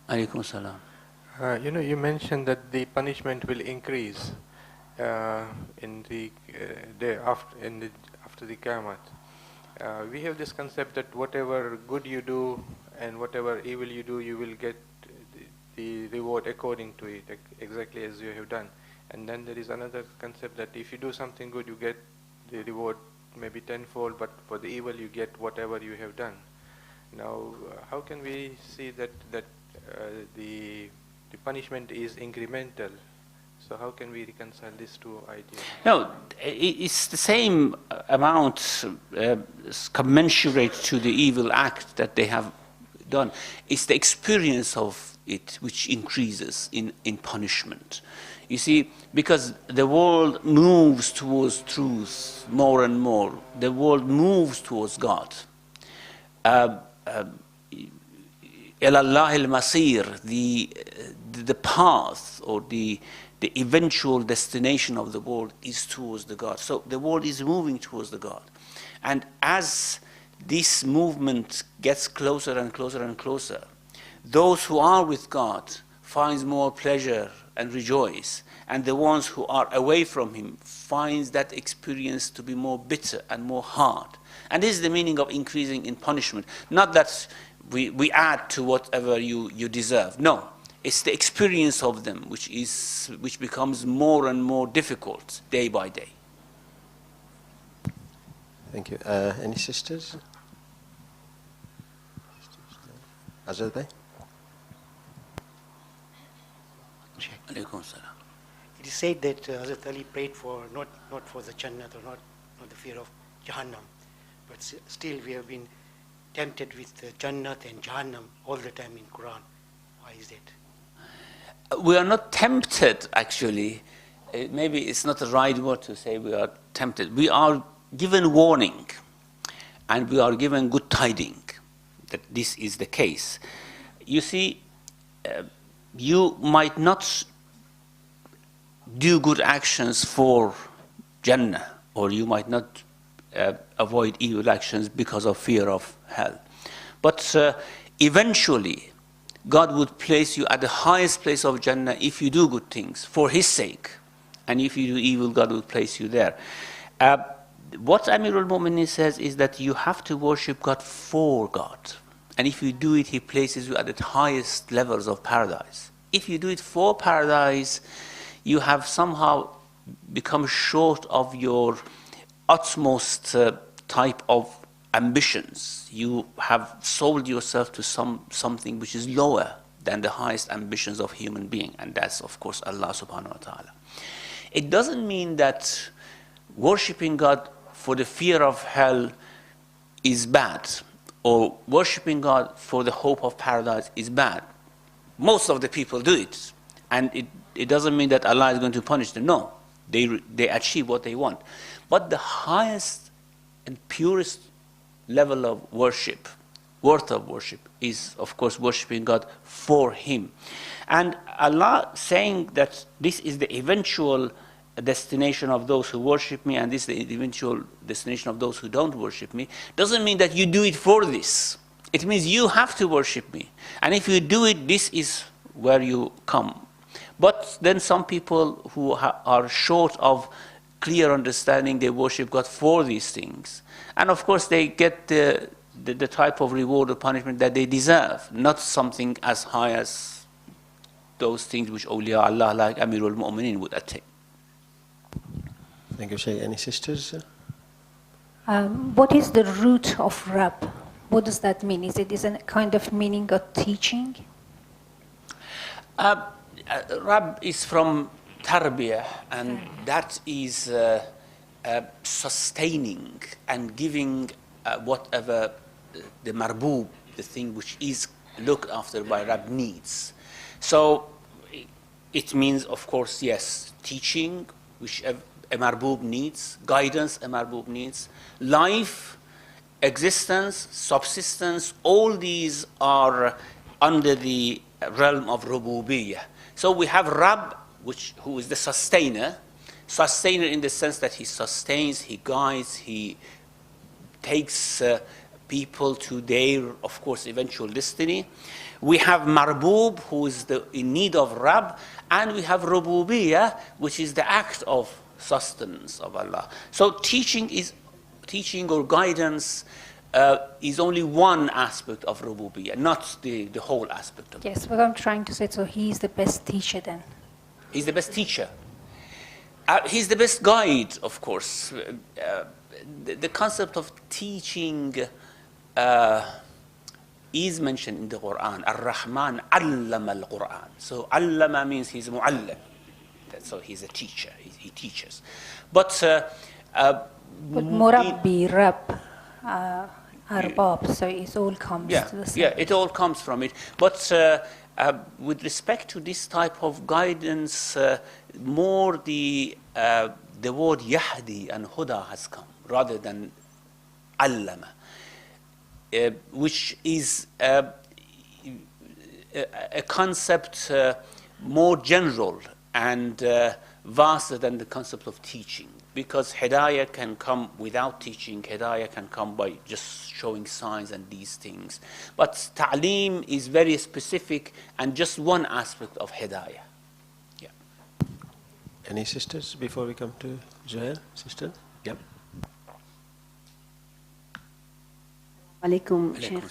Alaikum salam. You mentioned that the punishment will increase in the day after the Qiyamah. We have this concept that whatever good you do and whatever evil you do, you will get the reward according to it, exactly as you have done. And then there is another concept that if you do something good, you get the reward maybe tenfold, but for the evil you get whatever you have done. Now, how can we see that the punishment is incremental? So how can we reconcile these two ideas? No, it's the same amount commensurate to the evil act that they have done. It's the experience of it which increases in punishment. You see, because the world moves towards truth more and more. The world moves towards God. إلى الله المصير, the path or the eventual destination of the world is towards the God. So the world is moving towards the God. And as this movement gets closer and closer and closer, those who are with God finds more pleasure and rejoice, and the ones who are away from Him finds that experience to be more bitter and more hard. And this is the meaning of increasing in punishment. Not that we add to whatever you deserve. No, it's the experience of them which becomes more and more difficult day by day. Thank you. Any sisters? Azadeh? Alaikum salam. It is said that Hazrat Ali prayed for not for the Jannah or not the fear of Jahannam, but still we have been tempted with Jannat and Jahannam all the time in Quran. Why is that? We are not tempted, actually. Maybe it's not the right word to say we are tempted. We are given warning, and we are given good tidings that this is the case. You see, you might not do good actions for Jannah, or you might not avoid evil actions because of fear of hell. But eventually, God would place you at the highest place of Jannah if you do good things for His sake. And if you do evil, God will place you there. What Amirul Mu'minin says is that you have to worship God for God. And if you do it, He places you at the highest levels of paradise. If you do it for paradise, you have somehow become short of your utmost type of ambitions. You have sold yourself to something which is lower than the highest ambitions of human being, and that's of course Allah subhanahu wa ta'ala. It doesn't mean that worshipping God for the fear of hell is bad, or worshipping God for the hope of paradise is bad. Most of the people do it, and it doesn't mean that Allah is going to punish them. No, they achieve what they want. But the highest and purest level of worship, worth of worship, is of course worshipping God for Him. And Allah saying that this is the eventual destination of those who worship me, and this is the eventual destination of those who don't worship me, doesn't mean that you do it for this. It means you have to worship me. And if you do it, this is where you come. But then some people who are short of clear understanding, they worship God for these things. And of course they get the type of reward or punishment that they deserve, not something as high as those things which awliya Allah like Amirul Mu'minin would attain. Thank you, Shaykh. Any sisters? What is the root of Rab? What does that mean? Is it a kind of meaning of teaching? Rab is from tarbiyah, and that is sustaining and giving whatever the marboob, the thing which is looked after by Rab, needs. So it means, of course, yes, teaching, which a marboob needs, guidance a marboob needs, life, existence, subsistence, all these are under the realm of rububiyyah. So we have Rab, who is the sustainer in the sense that he sustains, he guides, he takes people to their, of course, eventual destiny. We have Marboob, who is in need of Rab, and we have Rububiyyah, which is the act of sustenance of Allah. So teaching or guidance is only one aspect of Rububiyyah, not the whole aspect of it. Yes, what I'm trying to say, so he's the best teacher then? He's the best teacher. He's the best guide, of course. The concept of teaching is mentioned in the Quran. Ar-Rahman allama al-Quran. So allama means he's mu'allim. So he's a teacher. He teaches. But Murabbi, Rab, Arbab, so it all comes to the same. Yeah, it all comes from it. But with respect to this type of guidance, more the word Yahdi and Huda has come rather than Allama, which is a concept more general and vaster than the concept of teaching. Because Hidayah can come without teaching, Hidayah can come by just showing signs and these things. But Ta'aleem is very specific and just one aspect of Hidayah. Yeah. Any sisters before we come to Zuhair? Sister? Yep. Alaikum, Sheikh.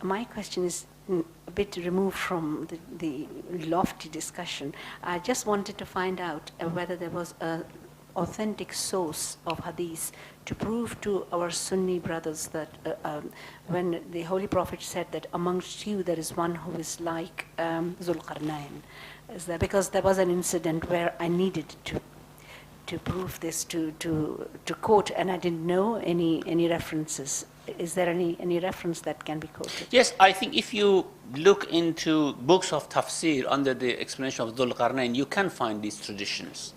My question is a bit removed from the lofty discussion. I just wanted to find out whether there was an authentic source of hadith to prove to our Sunni brothers that when the Holy Prophet said that amongst you there is one who is like Zulqarnain, is that because there was an incident where I needed to prove this, to quote, and I didn't know any references. Is there any reference that can be quoted? Yes, I think if you look into books of Tafseer under the explanation of Dhul Qarnayn, you can find these traditions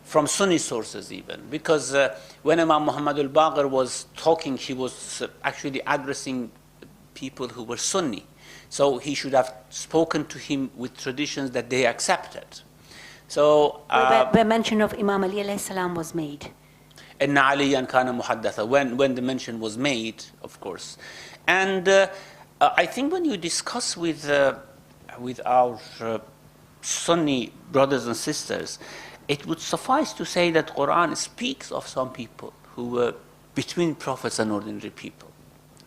from Sunni sources even. Because when Imam Muhammad al-Baqir was talking, he was actually addressing people who were Sunni. So he should have spoken to him with traditions that they accepted. So where mention of Imam Ali alayhi salam was made. إن عليا كان محدثا, when the mention was made, of course. And I think when you discuss with our Sunni brothers and sisters, it would suffice to say that Quran speaks of some people who were between prophets and ordinary people.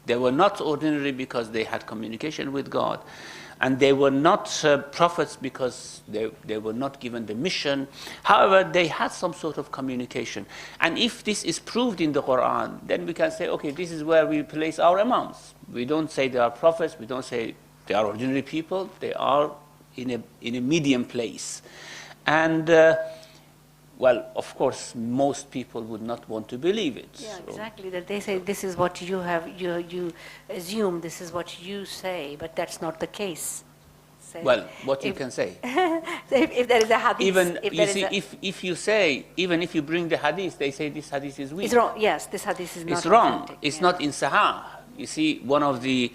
They were not ordinary because they had communication with God, and they were not prophets because they were not given the mission. However, they had some sort of communication. And if this is proved in the Quran, then we can say, okay, this is where we place our imams. We don't say they are prophets, we don't say they are ordinary people, they are in a medium place. And well, of course, most people would not want to believe it. Yeah, so. exactly. That they say this is what you have, you assume this is what you say, but that's not the case. So Well, what you can say. if there is a hadith, Even if you there is see, a, if you say, even if you bring the hadith, they say this hadith is weak. it's wrong. Yes, this hadith is not It's wrong. authentic, It's yeah. not in Sahih. You see, one of the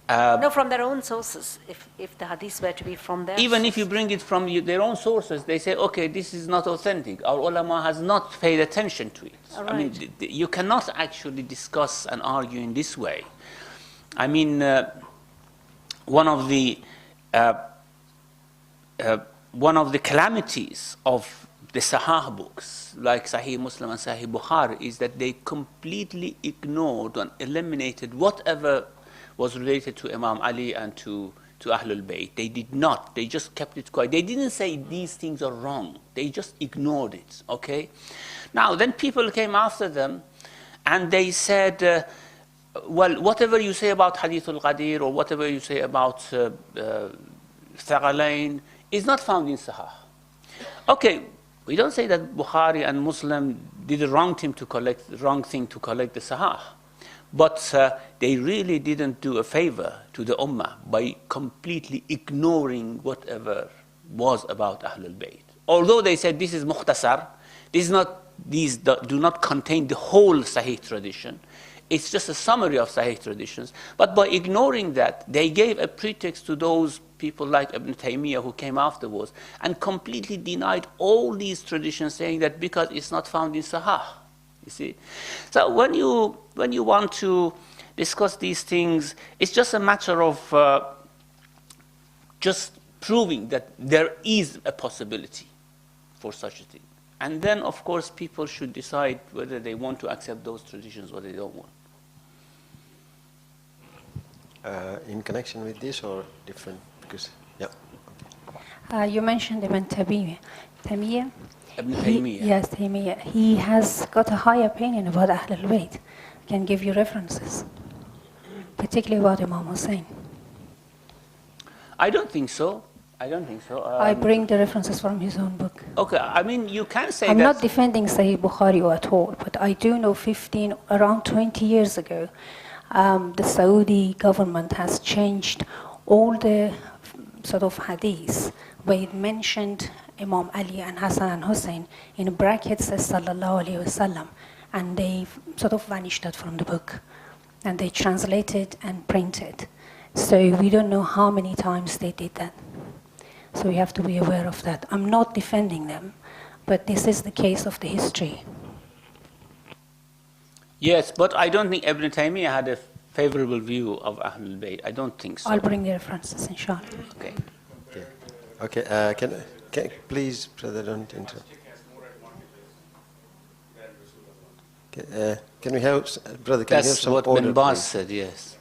No, from their own sources. If the hadiths were to be from their even if sources. you bring it from their own sources, they say, okay, this is not authentic. Our ulama has not paid attention to it. All I mean, right. you cannot actually discuss and argue in this way. I mean, one of the calamities of the Sahih books, like Sahih Muslim and Sahih Bukhari, is that they completely ignored and eliminated whatever was related to Imam Ali and to Ahlul Bayt. They did not. They just kept it quiet. They didn't say these things are wrong. They just ignored it, okay? Now, then people came after them and they said, well, whatever you say about Hadith al-Qadir or whatever you say about Thaqalain is not found in Sahih. Okay, we don't say that Bukhari and Muslim did the wrong thing to collect the Sahih. But they really didn't do a favor to the Ummah by completely ignoring whatever was about Ahlul Bayt. Although they said this is mukhtasar, these do not contain the whole Sahih tradition. It's just a summary of Sahih traditions. But by ignoring that, they gave a pretext to those people like Ibn Taymiyyah who came afterwards and completely denied all these traditions, saying that because it's not found in Sahih. You see, so when you want to discuss these things, it's just a matter of just proving that there is a possibility for such a thing, and then of course people should decide whether they want to accept those traditions or they don't want. In connection with this or different? Because You mentioned Ibn Taymiyyah. Ibn Taymiyyah. Yes, Taymiyyah. He has got a high opinion about Ahlul Bayt. I can give you references, particularly about Imam Hussein. I don't think so. I bring the references from his own book. Okay, I mean, you can say I'm that. not defending Sahih Bukhari at all, but I do know around 20 years ago, the Saudi government has changed all the sort of hadiths where it mentioned Imam Ali and Hassan and Hussein in brackets says Sallallahu Alaihi Wasallam, and they sort of vanished that from the book, and they translated and printed. So we don't know how many times they did that. So we have to be aware of that. I'm not defending them, but this is the case of the history. Yes, but I don't think Ibn Taymiyyah had a favorable view of Ahlul Bayt. I don't think so. I'll bring the references, inshallah. Okay. Okay. Can please, brother, don't interrupt. Okay, can we have, brother? Can we have That's some what order, Bin Baz please? said. Yes.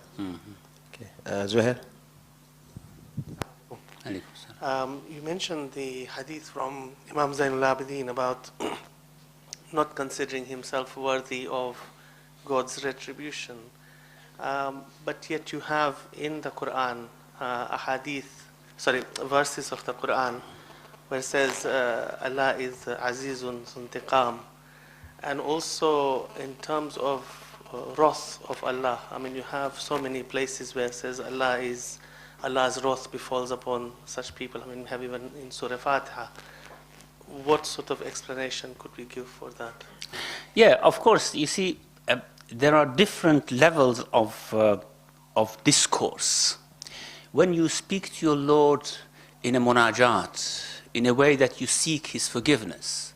Okay, Zuhair. You mentioned the hadith from Imam Zainul Abidin about not considering himself worthy of God's retribution. But yet you have in the Quran verses of the Quran where it says Allah is Azizun Suntiqam. And also in terms of wrath of Allah, I mean you have so many places where it says Allah's wrath befalls upon such people. I mean, we have even in Surah Fatiha. What sort of explanation could we give for that? Yeah, of course. You see, there are different levels of discourse. when you speak to your Lord in a munajat, in a way that you seek His forgiveness,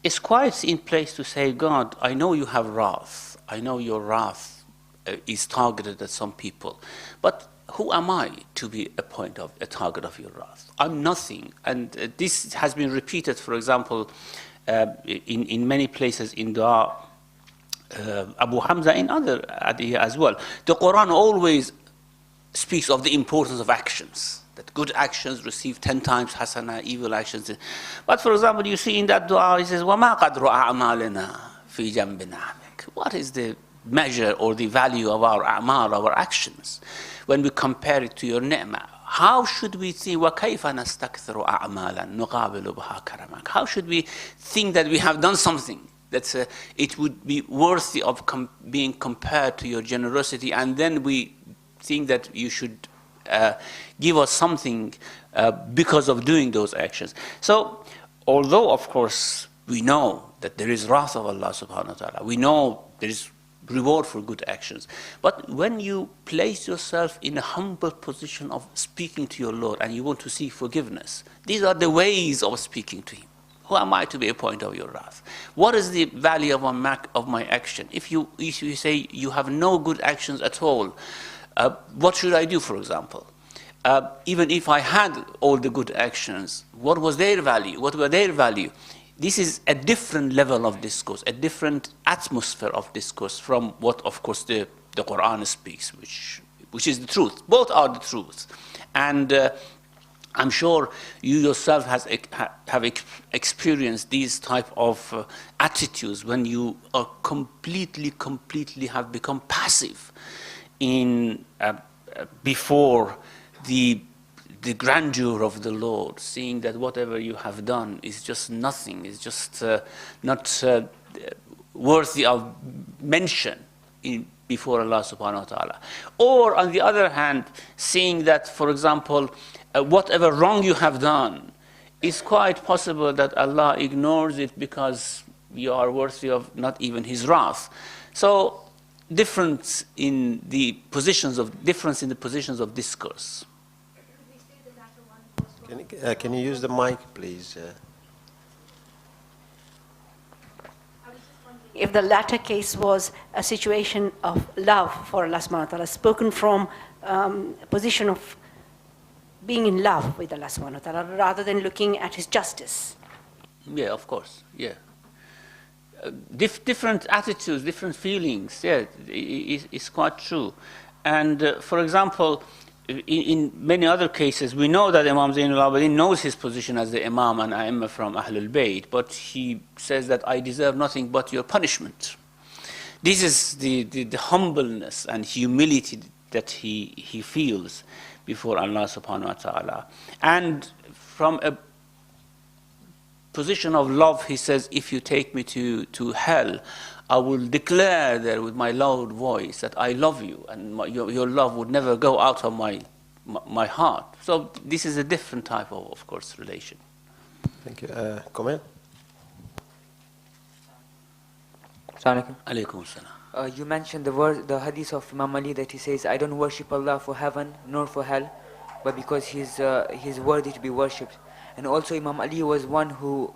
it's quite in place to say, God, I know you have wrath. I know your wrath is targeted at some people. But who am I to be a target of your wrath? I'm nothing. And this has been repeated, for example, in many places in Dua, Abu Hamza in other adiyah as well. The Quran always speaks of the importance of actions, that good actions receive 10 times hasana, evil actions. But for example, you see in that dua, he says, وَمَا قَدْرُ أَعْمَالِنَا فِي جَنْبِ نَعْمِكَ. What is the measure or the value of our a'mal, our actions, when we compare it to your ni'mah? How should we think, وَكَيْفَ نَسْتَكْثِرُ أَعْمَالًا نُقَابِلُ بَهَا كَرَمَكَ? How should we think that we have done something that it would be worthy of being compared to your generosity, and then we think that you should give us something because of doing those actions. So, although of course we know that there is wrath of Allah subhanahu wa ta'ala, we know there is reward for good actions, but when you place yourself in a humble position of speaking to your Lord and you want to seek forgiveness, these are the ways of speaking to Him. Who am I to be a point of your wrath? What is the value of my action? If you say you have no good actions at all, what should I do, for example? Even if I had all the good actions, what was their value? What were their value? This is a different level of discourse, a different atmosphere of discourse from what, of course, the Quran speaks, which is the truth. Both are the truth. And I'm sure you yourself have experienced these type of attitudes when you are completely have become passive in before the grandeur of the Lord, seeing that whatever you have done is just nothing, is just not worthy of mention before Allah subhanahu wa ta'ala. Or on the other hand, seeing that, for example, whatever wrong you have done, it's quite possible that Allah ignores it because you are worthy of not even His wrath. So, difference in the positions of discourse. Can you use the mic, please? If the latter case was a situation of love for Allah subhanahu wa ta'ala, spoken from a position of being in love with Allah subhanahu wa ta'ala, rather than looking at His justice. Yeah, of course, yeah. Different attitudes, different feelings, yeah, it's quite true. And for example, in many other cases, we know that Imam Zainul Abidin knows his position as the Imam and A'imma from Ahlul Bayt, but he says that I deserve nothing but your punishment. This is the humbleness and humility that he feels before Allah subhanahu wa ta'ala. And from a position of love, he says, if you take me to hell, I will declare there with my loud voice that I love you, and your love would never go out of my heart. So this is a different type of course, relation. Thank you. Comment? Assalamu Alaikum salam. You mentioned the hadith of Imam Ali that he says, I don't worship Allah for heaven nor for hell, but because he's worthy to be worshipped. And also Imam Ali was one who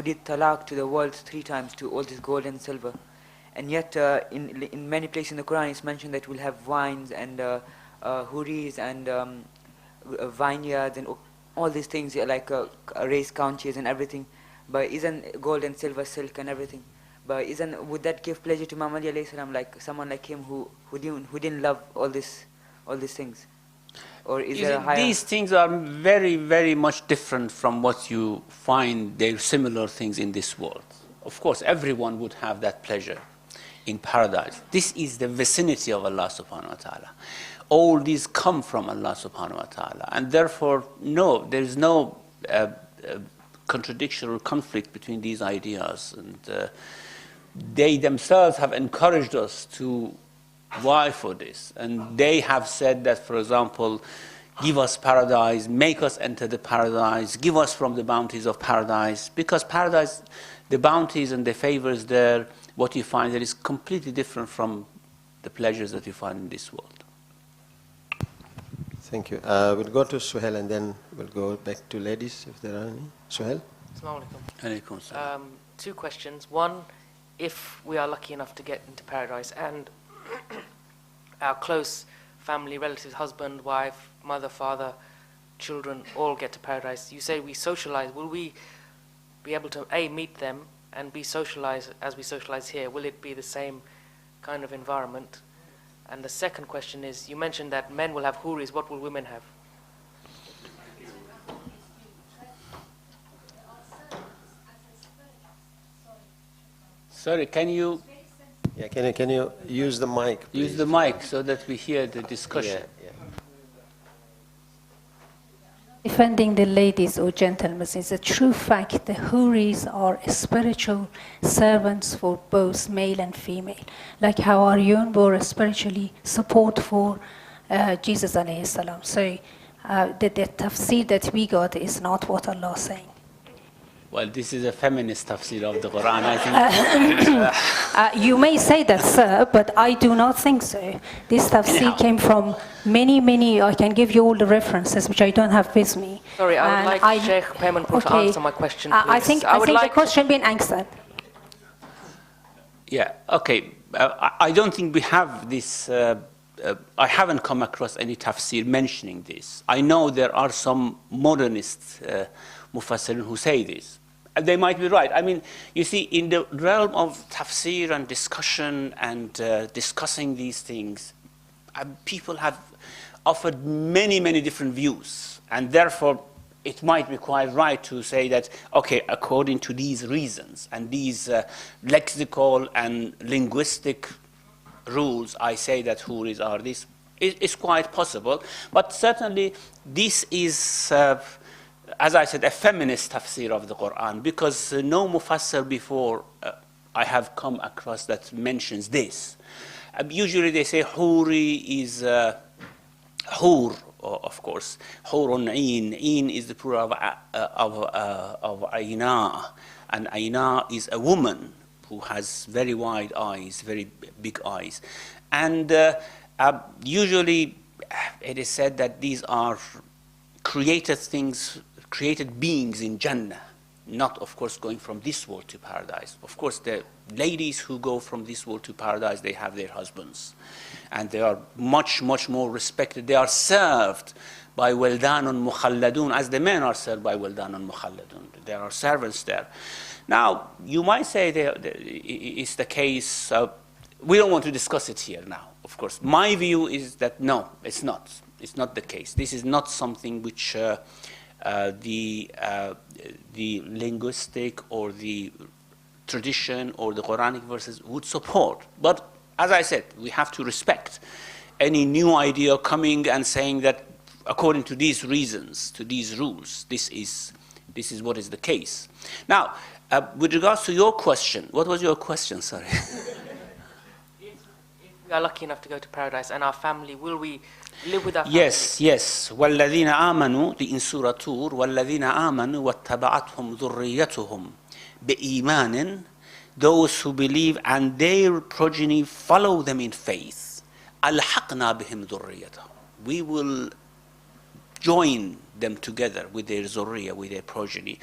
did talaq to the world 3 times, to all this gold and silver. And yet in many places in the Quran it's mentioned that we'll have vines and huris and vineyards and all these things like raised couches and everything. But isn't gold and silver, silk and everything? But would that give pleasure to Imam Ali alayhi salam, like someone like him who didn't love all these things? Or is there a higher... These things are very, very much different from what you find they're similar things in this world. Of course, everyone would have that pleasure in paradise. This is the vicinity of Allah subhanahu wa ta'ala. All these come from Allah subhanahu wa ta'ala. And therefore, no, there is no contradiction or conflict between these ideas. And they themselves have encouraged us to vie for this. And they have said that, for example, give us paradise, make us enter the paradise, give us from the bounties of paradise. Because paradise, the bounties and the favors there, what you find there is completely different from the pleasures that you find in this world. Thank you. We'll go to Suhail and then we'll go back to ladies if there are any. Suhail? Assalamu alaikum. Alaikum salam. Two questions. One, if we are lucky enough to get into paradise and our close family, relatives, husband, wife, mother, father, children all get to paradise, you say we socialize. Will we be able to A, meet them and B, socialize as we socialize here? Will it be the same kind of environment? And the second question is, you mentioned that men will have huris. What will women have? Sorry, can you Yeah, can you use the mic, please? use the mic so that we hear the discussion? Yeah. Defending the ladies or gentlemen is a true fact. The huris are spiritual servants for both male and female. Like how Aryun were spiritually support for Jesus alayhi salam. So the tafsir that we got is not what Allah is saying. Well, this is a feminist tafsir of the Quran, I think. You may say that, sir, but I do not think so. This tafsir came from many, I can give you all the references, which I don't have with me. Sorry, I would like Sheikh Paymanpur to answer my question, please. I think the question being answered. Yeah, okay. I don't think we have this, I haven't come across any tafsir mentioning this. I know there are some modernist mufassirin who say this. And they might be right. I mean, you see, in the realm of tafsir and discussion and discussing these things, people have offered many different views. And therefore, it might be quite right to say that, okay, according to these reasons and these lexical and linguistic rules, I say that huris are this. It's quite possible. But certainly, this is, as I said, a feminist tafsir of the Quran, because no mufassir before I have come across that mentions this. Usually they say huri is hur, of course. Hurun ain. Ain is the plural of aina. And aina is a woman who has very wide eyes, very big eyes. And usually it is said that these are created things, created beings in Jannah, not, of course, going from this world to paradise. Of course, the ladies who go from this world to paradise, they have their husbands. And they are much more respected. They are served by Wildanun Mukhalladun, as the men are served by Wildanun Mukhalladun. There are servants there. Now, you might say it's the case, we don't want to discuss it here now, of course. My view is that no, it's not. It's not the case. This is not something which the linguistic or the tradition or the Quranic verses would support. But as I said, we have to respect any new idea coming and saying that according to these reasons, to these rules, this is what is the case. Now, with regards to your question, what was your question? Sorry. If we are lucky enough to go to paradise and our family, will we live with our family? Yes. وَالَّذِينَ آمَنُوا in Surah Tur, وَالَّذِينَ آمَنُوا وَاتَّبَعَتْهُمْ ذُرِّيَّتُهُم بِإِيمَانٍ, those who believe and their progeny follow them in faith. أَلْحَقْنَا بِهِمْ ذُرِّيَّتَهُم. We will join them together with their zurriya, with their progeny.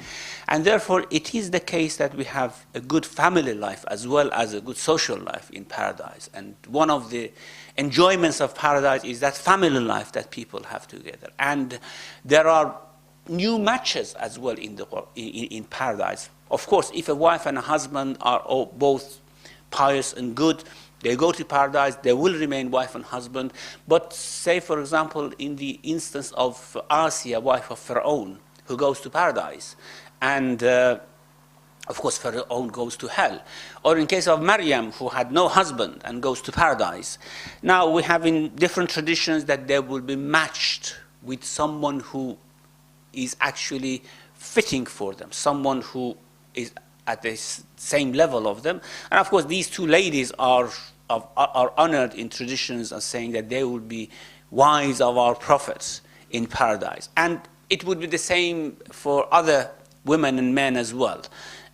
And therefore, it is the case that we have a good family life as well as a good social life in paradise. And one of the enjoyments of paradise is that family life that people have together. And there are new matches as well in paradise. Of course, if a wife and a husband are both pious and good, they go to paradise, they will remain wife and husband. But say, for example, in the instance of Asiya, wife of Pharaoh, who goes to paradise, and of course Pharaoh goes to hell. Or in case of Maryam, who had no husband and goes to paradise. Now we have in different traditions that they will be matched with someone who is actually fitting for them, someone who is at the same level of them. And of course these two ladies are honored in traditions as saying that they will be wives of our prophets in paradise. And it would be the same for other women and men as well.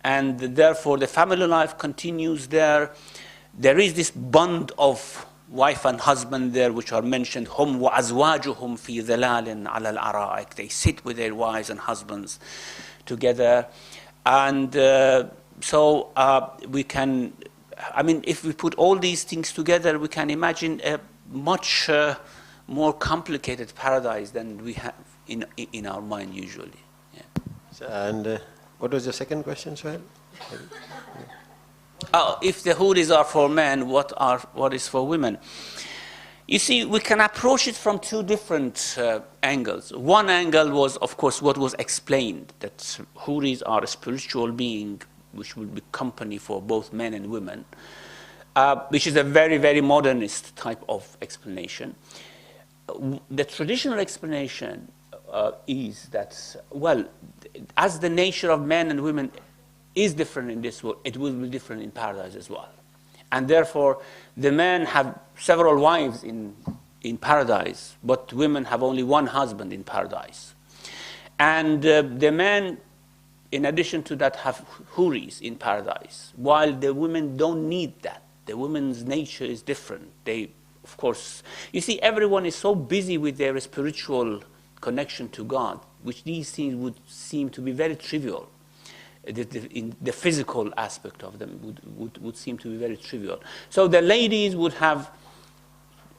And therefore the family life continues there. There is this bond of wife and husband there, which are mentioned, hum wa azwajuhum fi dhilalin ala al-ara'ik. They sit with their wives and husbands together. And we can, I mean, if we put all these things together, we can imagine a much more complicated paradise than we have in our mind usually. Yeah. And what was the second question, Suhail? If the huris are for men, what is for women? You see, we can approach it from two different angles. One angle was, of course, what was explained, that huris are a spiritual being which will be company for both men and women, which is a very, very modernist type of explanation. The traditional explanation is that, well, as the nature of men and women is different in this world, it will be different in paradise as well. And therefore, the men have several wives in paradise, but women have only one husband in paradise. And the men, in addition to that, have huris in paradise, while the women don't need that. The women's nature is different. They, of course, you see, everyone is so busy with their spiritual connection to God, which these things would seem to be very trivial. The physical aspect of them would seem to be very trivial. So the ladies would have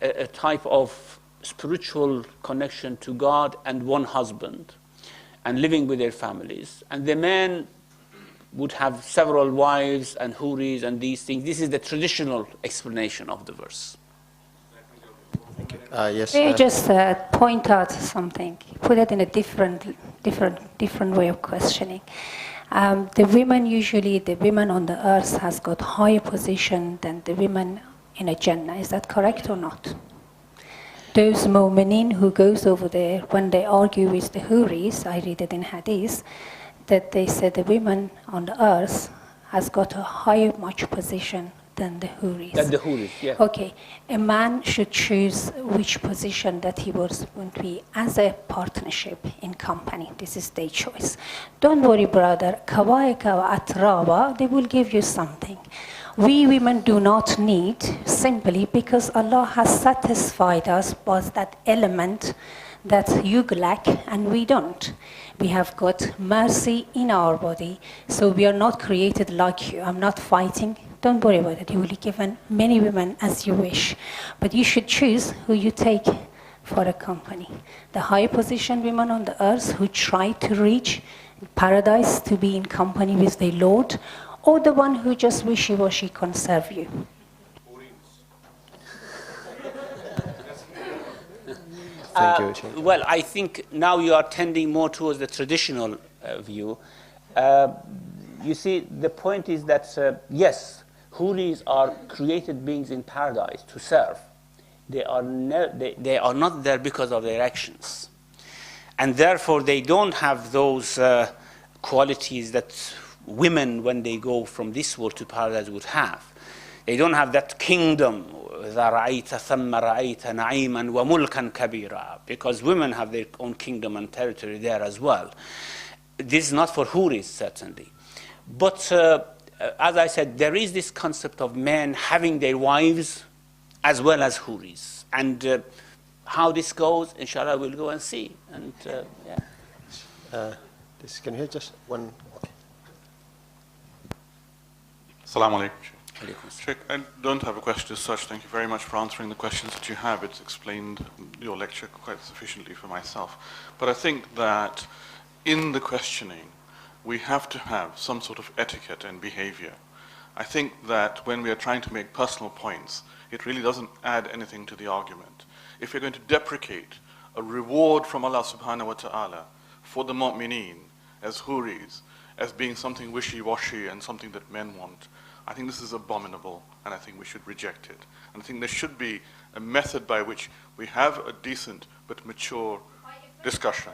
a type of spiritual connection to God and one husband and living with their families. And the men would have several wives and huris and these things. This is the traditional explanation of the verse. Thank you. Yes. May I just point out something, put it in a different way of questioning. The women on the earth has got higher position than the women in a Jannah. Is that correct or not? Those mu'minin who goes over there, when they argue with the huris, I read it in hadith, that they said the women on the earth has got a higher much position than the huris. Than the huris, yeah. Okay, a man should choose which position that he was going to be as a partnership in company. This is their choice. Don't worry, brother. Kawaika wa atraba, they will give you something. We women do not need, simply because Allah has satisfied us by that element that you lack and we don't. We have got mercy in our body, so we are not created like you. I'm not fighting. Don't worry about it. You will be given many women as you wish. But you should choose who you take for a company. The high position women on the earth who try to reach paradise to be in company with their Lord, or the one who just wishy-washy can serve you. Thank you. Well, I think now you are tending more towards the traditional view. You see, the point is that, yes, huris are created beings in paradise to serve. They are not there because of their actions. And therefore, they don't have those qualities that women, when they go from this world to paradise, would have. They don't have that kingdom, because women have their own kingdom and territory there as well. This is not for huris, certainly. But as I said, there is this concept of men having their wives as well as huris. And how this goes, inshallah, we'll go and see. And yeah. Can you hear just one? Okay. Assalamu alaikum. Sheikh, I don't have a question as such. Thank you very much for answering the questions that you have. It's explained your lecture quite sufficiently for myself. But I think that in the questioning, we have to have some sort of etiquette and behavior. I think that when we are trying to make personal points, it really doesn't add anything to the argument. If you're going to deprecate a reward from Allah subhanahu wa ta'ala for the mu'mineen as huris, as being something wishy-washy and something that men want, I think this is abominable, and I think we should reject it. And I think there should be a method by which we have a decent but mature discussion.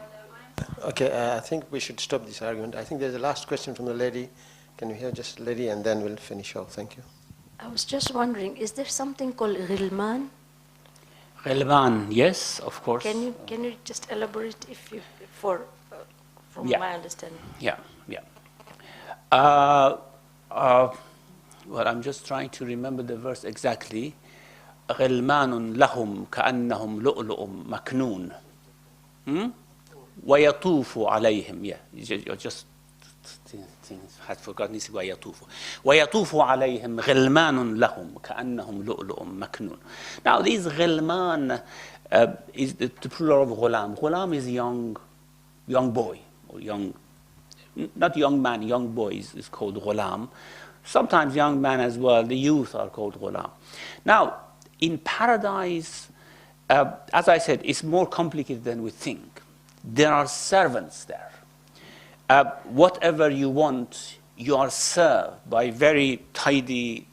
Okay, I think we should stop this argument. I think there's a last question from the lady. Can we hear just lady, and then we'll finish off. Thank you. I was just wondering, is there something called ghilman? Ghilman, yes, of course. Can you just elaborate from my understanding? Yeah. Well, I'm just trying to remember the verse exactly. غلمان لهم كأنهم لؤلؤ مكنون. ويطوف عليهم. Yeah, you just had forgotten this. ويطوف عليهم غلمان لهم كأنهم لؤلؤ مكنون. Now these غلمان is the plural of غلام. غلام is young boy or young, not young man, young boy is called غلام. Sometimes young man as well, the youth are called ghulam. Now, in paradise, as I said, it's more complicated than we think. There are servants there. Whatever you want, you are served by very tidy,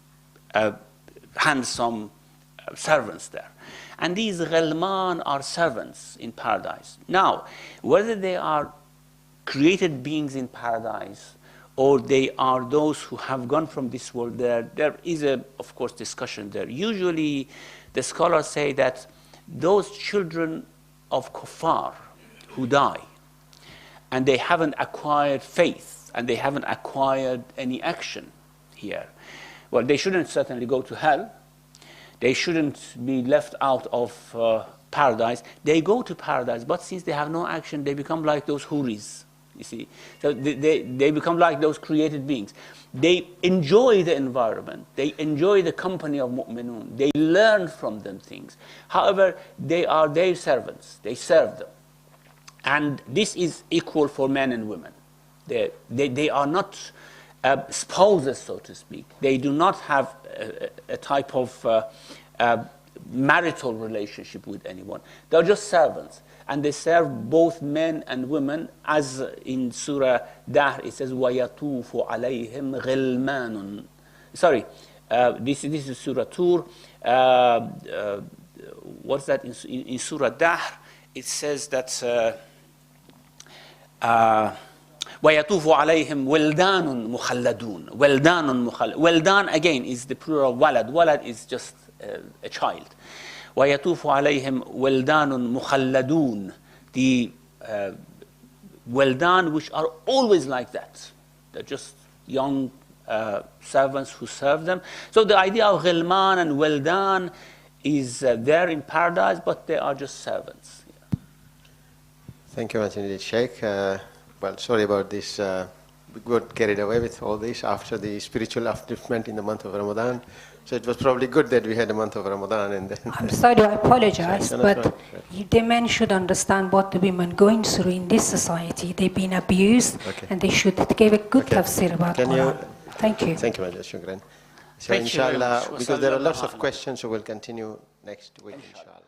handsome servants there. And these ghalman are servants in paradise. Now, whether they are created beings in paradise or they are those who have gone from this world, there is, of course, discussion there. Usually, the scholars say that those children of kuffar who die, and they haven't acquired faith, and they haven't acquired any action here, well, they shouldn't certainly go to hell. They shouldn't be left out of paradise. They go to paradise, but since they have no action, they become like those huris. You see, so they become like those created beings. They enjoy the environment. They enjoy the company of mu'minun. They learn from them things. However, they are their servants. They serve them. And this is equal for men and women. They are not spouses, so to speak. They do not have a type of marital relationship with anyone. They are just servants. And they serve both men and women, as in Surah Dahr it says, وَيَطُوفُ عَلَيْهِمْ غِلْمَانٌ. Sorry, this is Surah Tur. What's that? In Surah Dahr it says that وَيَطُوفُ عَلَيْهِمْ وِلْدَانٌ مُخَلَّدُونَ. Wildan again is the plural of walad. Walad is just a child. وَيَطُوفُ عَلَيْهِمْ وِلْدَانٌ مُخَلَّدُونَ. The wildan which are always like that. They're just young servants who serve them. So the idea of ghilman and wildan is there in paradise, but they are just servants. Yeah. Thank you much indeed, Sheikh. Well, sorry about this. We got carried away with all this after the spiritual upliftment in the month of Ramadan. So it was probably good that we had a month of Ramadan. And then I'm sorry, I apologize, but the men should understand what the women going through in this society. They've been abused, and they should give a good tafsir about Quran. Thank you. Thank you, Majid. Shukran. So inshallah, because there are lots of questions, so we'll continue next week, inshallah.